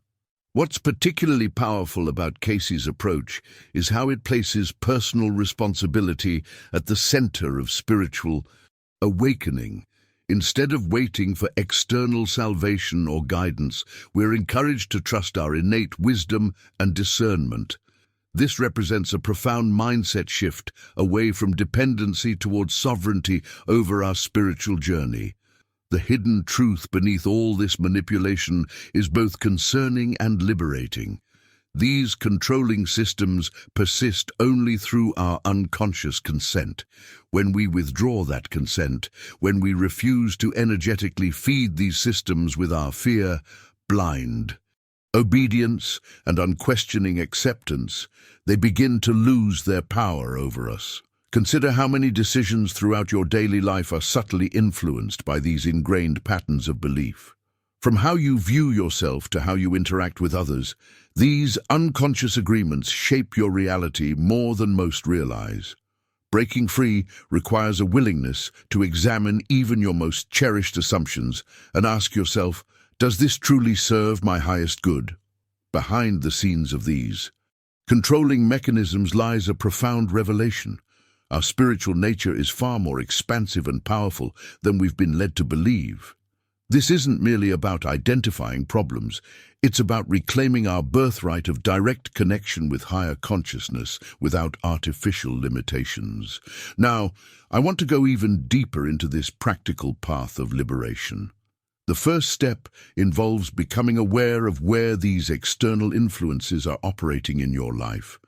What's particularly powerful about Casey's approach is how it places personal responsibility at the center of spiritual awakening. Instead of waiting for external salvation or guidance, we're encouraged to trust our innate wisdom and discernment. This represents a profound mindset shift away from dependency towards sovereignty over our spiritual journey. The hidden truth beneath all this manipulation is both concerning and liberating. These controlling systems persist only through our unconscious consent. When we withdraw that consent, when we refuse to energetically feed these systems with our fear, blind obedience, and unquestioning acceptance, they begin to lose their power over us. Consider how many decisions throughout your daily life are subtly influenced by these ingrained patterns of belief. From how you view yourself to how you interact with others, these unconscious agreements shape your reality more than most realize. Breaking free requires a willingness to examine even your most cherished assumptions and ask yourself, does this truly serve my highest good? Behind the scenes of these controlling mechanisms lies a profound revelation. Our spiritual nature is far more expansive and powerful than we've been led to believe. This isn't merely about identifying problems, it's about reclaiming our birthright of direct connection with higher consciousness without artificial limitations. Now, I want to go even deeper into this practical path of liberation. The first step involves becoming aware of where these external influences are operating in your life.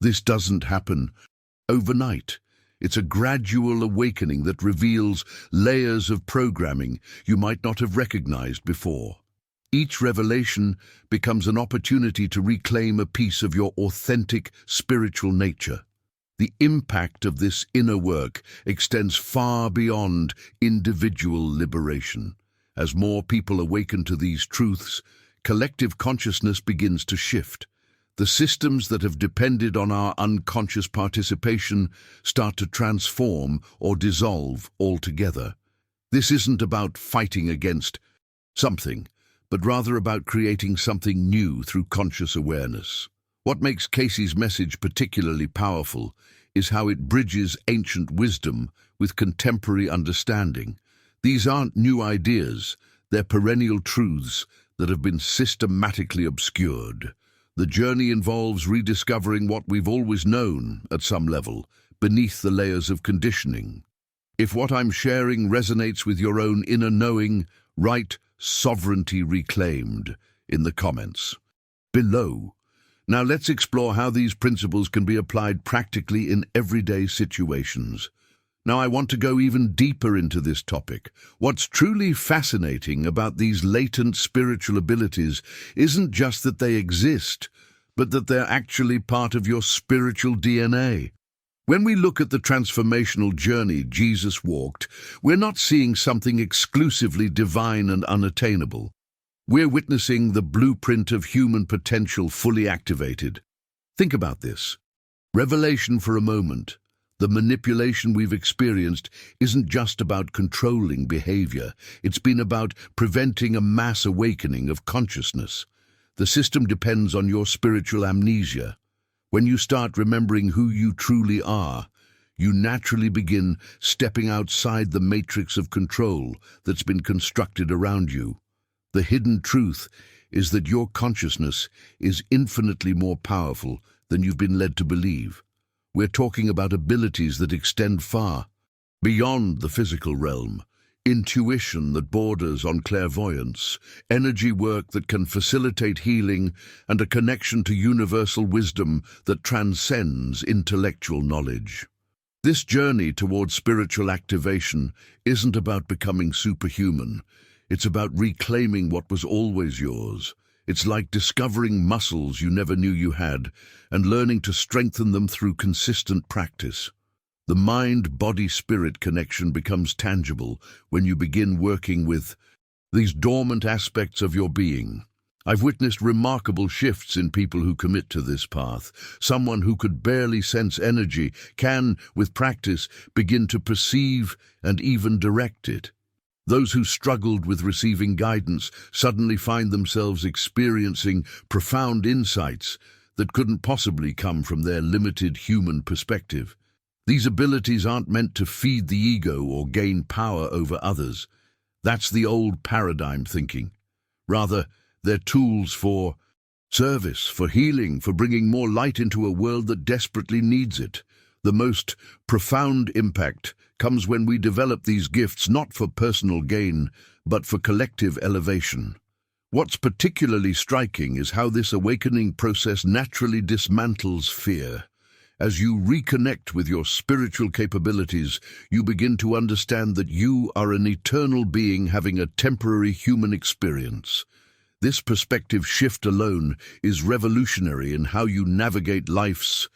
This doesn't happen overnight. It's a gradual awakening that reveals layers of programming you might not have recognized before. Each revelation becomes an opportunity to reclaim a piece of your authentic spiritual nature. The impact of this inner work extends far beyond individual liberation. As more people awaken to these truths, collective consciousness begins to shift. The systems that have depended on our unconscious participation start to transform or dissolve altogether. This isn't about fighting against something, but rather about creating something new through conscious awareness. What makes Casey's message particularly powerful is how it bridges ancient wisdom with contemporary understanding. These aren't new ideas, they're perennial truths that have been systematically obscured. The journey involves rediscovering what we've always known, at some level, beneath the layers of conditioning. If what I'm sharing resonates with your own inner knowing, write "sovereignty reclaimed" in the comments below. Now let's explore how these principles can be applied practically in everyday situations. Now I want to go even deeper into this topic. What's truly fascinating about these latent spiritual abilities isn't just that they exist, but that they're actually part of your spiritual DNA. When we look at the transformational journey Jesus walked, we're not seeing something exclusively divine and unattainable. We're witnessing the blueprint of human potential fully activated. Think about this. Revelation for a moment. The manipulation we've experienced isn't just about controlling behavior. It's been about preventing a mass awakening of consciousness. The system depends on your spiritual amnesia. When you start remembering who you truly are, you naturally begin stepping outside the matrix of control that's been constructed around you. The hidden truth is that your consciousness is infinitely more powerful than you've been led to believe. We're talking about abilities that extend far beyond the physical realm, intuition that borders on clairvoyance, energy work that can facilitate healing, and a connection to universal wisdom that transcends intellectual knowledge. This journey towards spiritual activation isn't about becoming superhuman. It's about reclaiming what was always yours. It's like discovering muscles you never knew you had and learning to strengthen them through consistent practice. The mind-body-spirit connection becomes tangible when you begin working with these dormant aspects of your being. I've witnessed remarkable shifts in people who commit to this path. Someone who could barely sense energy can, with practice, begin to perceive and even direct it. Those who struggled with receiving guidance suddenly find themselves experiencing profound insights that couldn't possibly come from their limited human perspective. These abilities aren't meant to feed the ego or gain power over others. That's the old paradigm thinking. Rather, they're tools for service, for healing, for bringing more light into a world that desperately needs it. The most profound impact comes when we develop these gifts not for personal gain, but for collective elevation. What's particularly striking is how this awakening process naturally dismantles fear. As you reconnect with your spiritual capabilities, you begin to understand that you are an eternal being having a temporary human experience. This perspective shift alone is revolutionary in how you navigate life's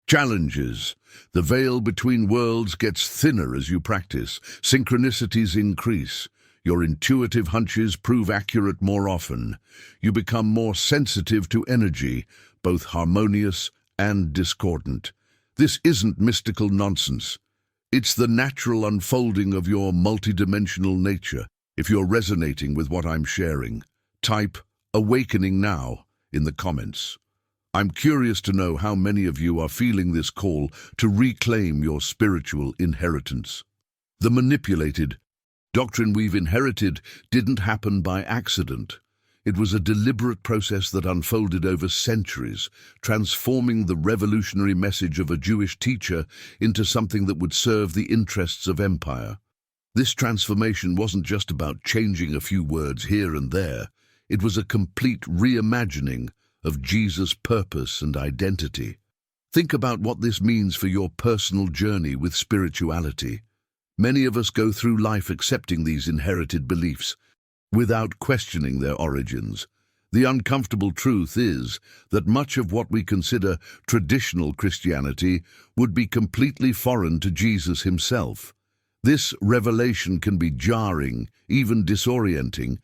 challenges. The veil between worlds gets thinner as you practice. Synchronicities increase. Your intuitive hunches prove accurate more often. You become more sensitive to energy, both harmonious and discordant. This isn't mystical nonsense. It's the natural unfolding of your multidimensional nature. If you're resonating with what I'm sharing, type "awakening now" in the comments. I'm curious to know how many of you are feeling this call to reclaim your spiritual inheritance. The manipulated doctrine we've inherited didn't happen by accident. It was a deliberate process that unfolded over centuries, transforming the revolutionary message of a Jewish teacher into something that would serve the interests of empire. This transformation wasn't just about changing a few words here and there. It was a complete reimagining of Jesus' purpose and identity. Think about what this means for your personal journey with spirituality. Many of us go through life accepting these inherited beliefs without questioning their origins. The uncomfortable truth is that much of what we consider traditional Christianity would be completely foreign to Jesus himself. This revelation can be jarring, even disorienting,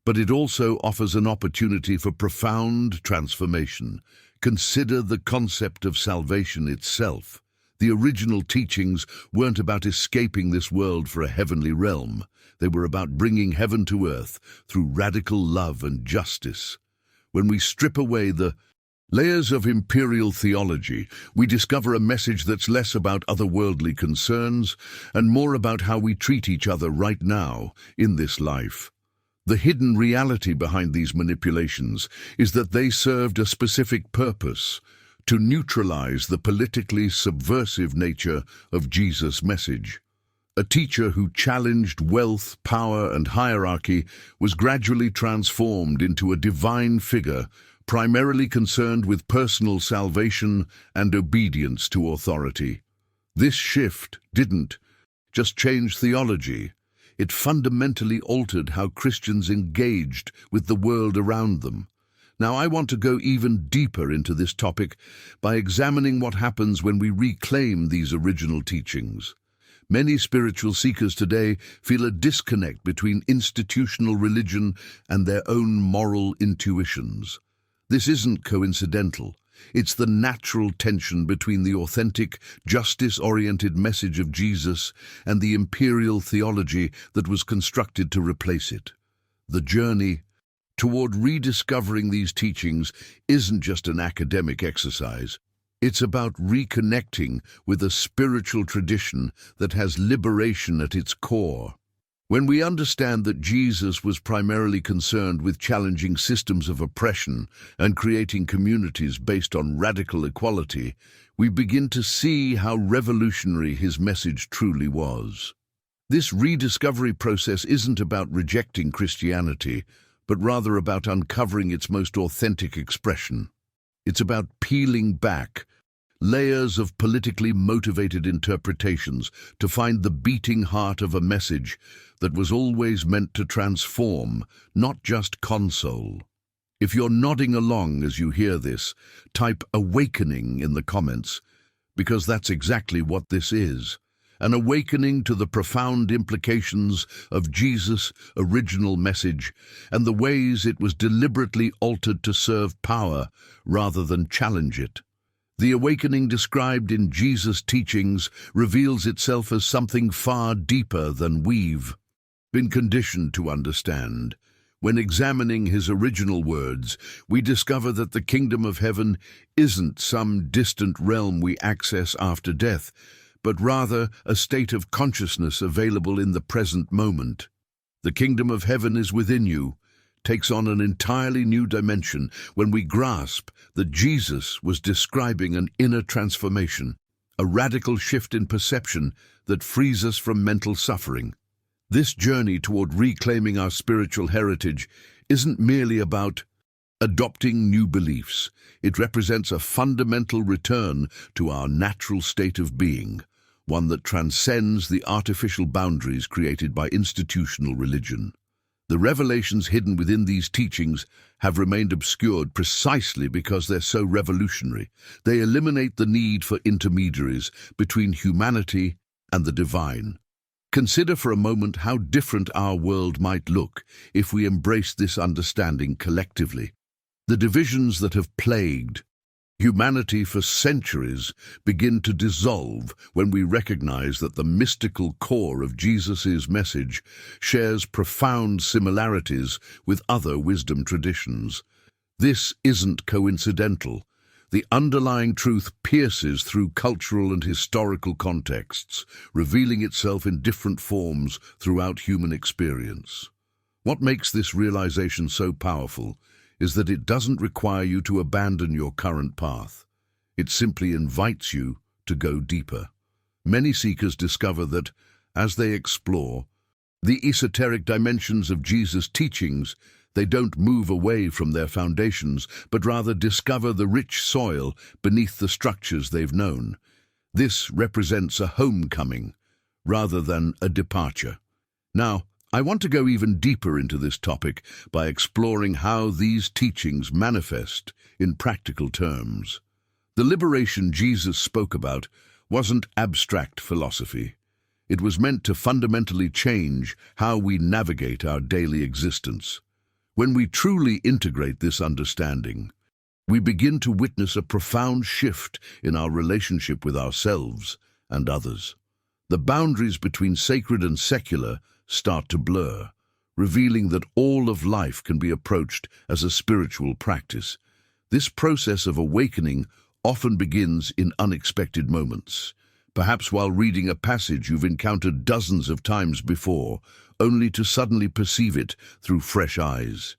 but it also offers an opportunity for profound transformation. Consider the concept of salvation itself. The original teachings weren't about escaping this world for a heavenly realm. They were about bringing heaven to earth through radical love and justice. When we strip away the layers of imperial theology, we discover a message that's less about otherworldly concerns and more about how we treat each other right now in this life. The hidden reality behind these manipulations is that they served a specific purpose: to neutralize the politically subversive nature of Jesus' message. A teacher who challenged wealth, power, and hierarchy was gradually transformed into a divine figure, primarily concerned with personal salvation and obedience to authority. This shift didn't just change theology. It fundamentally altered how Christians engaged with the world around them. Now, I want to go even deeper into this topic by examining what happens when we reclaim these original teachings. Many spiritual seekers today feel a disconnect between institutional religion and their own moral intuitions. This isn't coincidental. It's the natural tension between the authentic, justice-oriented message of Jesus and the imperial theology that was constructed to replace it. The journey toward rediscovering these teachings isn't just an academic exercise. It's about reconnecting with a spiritual tradition that has liberation at its core. When we understand that Jesus was primarily concerned with challenging systems of oppression and creating communities based on radical equality, we begin to see how revolutionary his message truly was. This rediscovery process isn't about rejecting Christianity, but rather about uncovering its most authentic expression. It's about peeling back layers of politically motivated interpretations to find the beating heart of a message that was always meant to transform, not just console. If you're nodding along as you hear this, type "awakening" in the comments, because that's exactly what this is. An awakening to the profound implications of Jesus' original message and the ways it was deliberately altered to serve power rather than challenge it. The awakening described in Jesus' teachings reveals itself as something far deeper than we've been conditioned to understand. When examining his original words, we discover that the kingdom of heaven isn't some distant realm we access after death, but rather a state of consciousness available in the present moment. The kingdom of heaven is within you, takes on an entirely new dimension when we grasp that Jesus was describing an inner transformation, a radical shift in perception that frees us from mental suffering. This journey toward reclaiming our spiritual heritage isn't merely about adopting new beliefs. It represents a fundamental return to our natural state of being, one that transcends the artificial boundaries created by institutional religion. The revelations hidden within these teachings have remained obscured precisely because they're so revolutionary. They eliminate the need for intermediaries between humanity and the divine. Consider for a moment how different our world might look if we embraced this understanding collectively. The divisions that have plagued humanity for centuries begin to dissolve when we recognize that the mystical core of Jesus' message shares profound similarities with other wisdom traditions. This isn't coincidental. The underlying truth pierces through cultural and historical contexts, revealing itself in different forms throughout human experience. What makes this realization so powerful is that it doesn't require you to abandon your current path. It simply invites you to go deeper. Many seekers discover that, as they explore the esoteric dimensions of Jesus' teachings, they don't move away from their foundations, but rather discover the rich soil beneath the structures they've known. This represents a homecoming, rather than a departure. Now, I want to go even deeper into this topic by exploring how these teachings manifest in practical terms. The liberation Jesus spoke about wasn't abstract philosophy. It was meant to fundamentally change how we navigate our daily existence. When we truly integrate this understanding, we begin to witness a profound shift in our relationship with ourselves and others. The boundaries between sacred and secular start to blur, revealing that all of life can be approached as a spiritual practice. This process of awakening often begins in unexpected moments, perhaps while reading a passage you've encountered dozens of times before, only to suddenly perceive it through fresh eyes.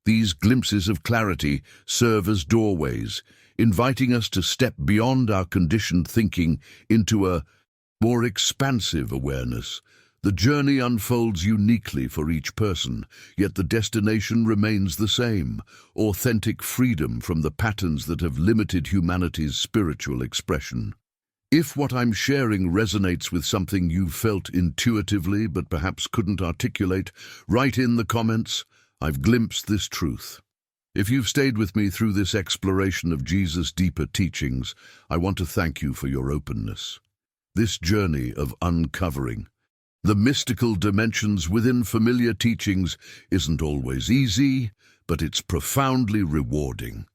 These glimpses of clarity serve as doorways, inviting us to step beyond our conditioned thinking into a more expansive awareness. The journey unfolds uniquely for each person, yet the destination remains the same: authentic freedom from the patterns that have limited humanity's spiritual expression. If what I'm sharing resonates with something you've felt intuitively but perhaps couldn't articulate, write in the comments, "I've glimpsed this truth." If you've stayed with me through this exploration of Jesus' deeper teachings, I want to thank you for your openness. This journey of uncovering the mystical dimensions within familiar teachings isn't always easy, but it's profoundly rewarding.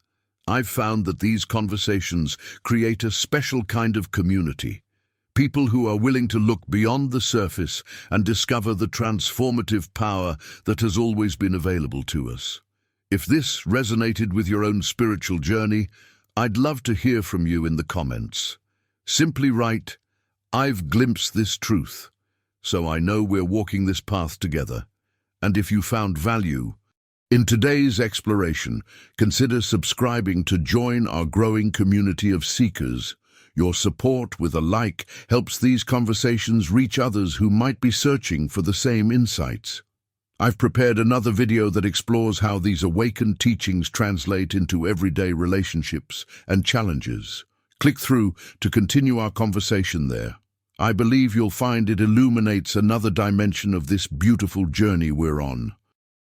I've found that these conversations create a special kind of community, people who are willing to look beyond the surface and discover the transformative power that has always been available to us. If this resonated with your own spiritual journey, I'd love to hear from you in the comments. Simply write, "I've glimpsed this truth," so I know we're walking this path together. And if you found value in today's exploration, consider subscribing to join our growing community of seekers. Your support with a like helps these conversations reach others who might be searching for the same insights. I've prepared another video that explores how these awakened teachings translate into everyday relationships and challenges. Click through to continue our conversation there. I believe you'll find it illuminates another dimension of this beautiful journey we're on.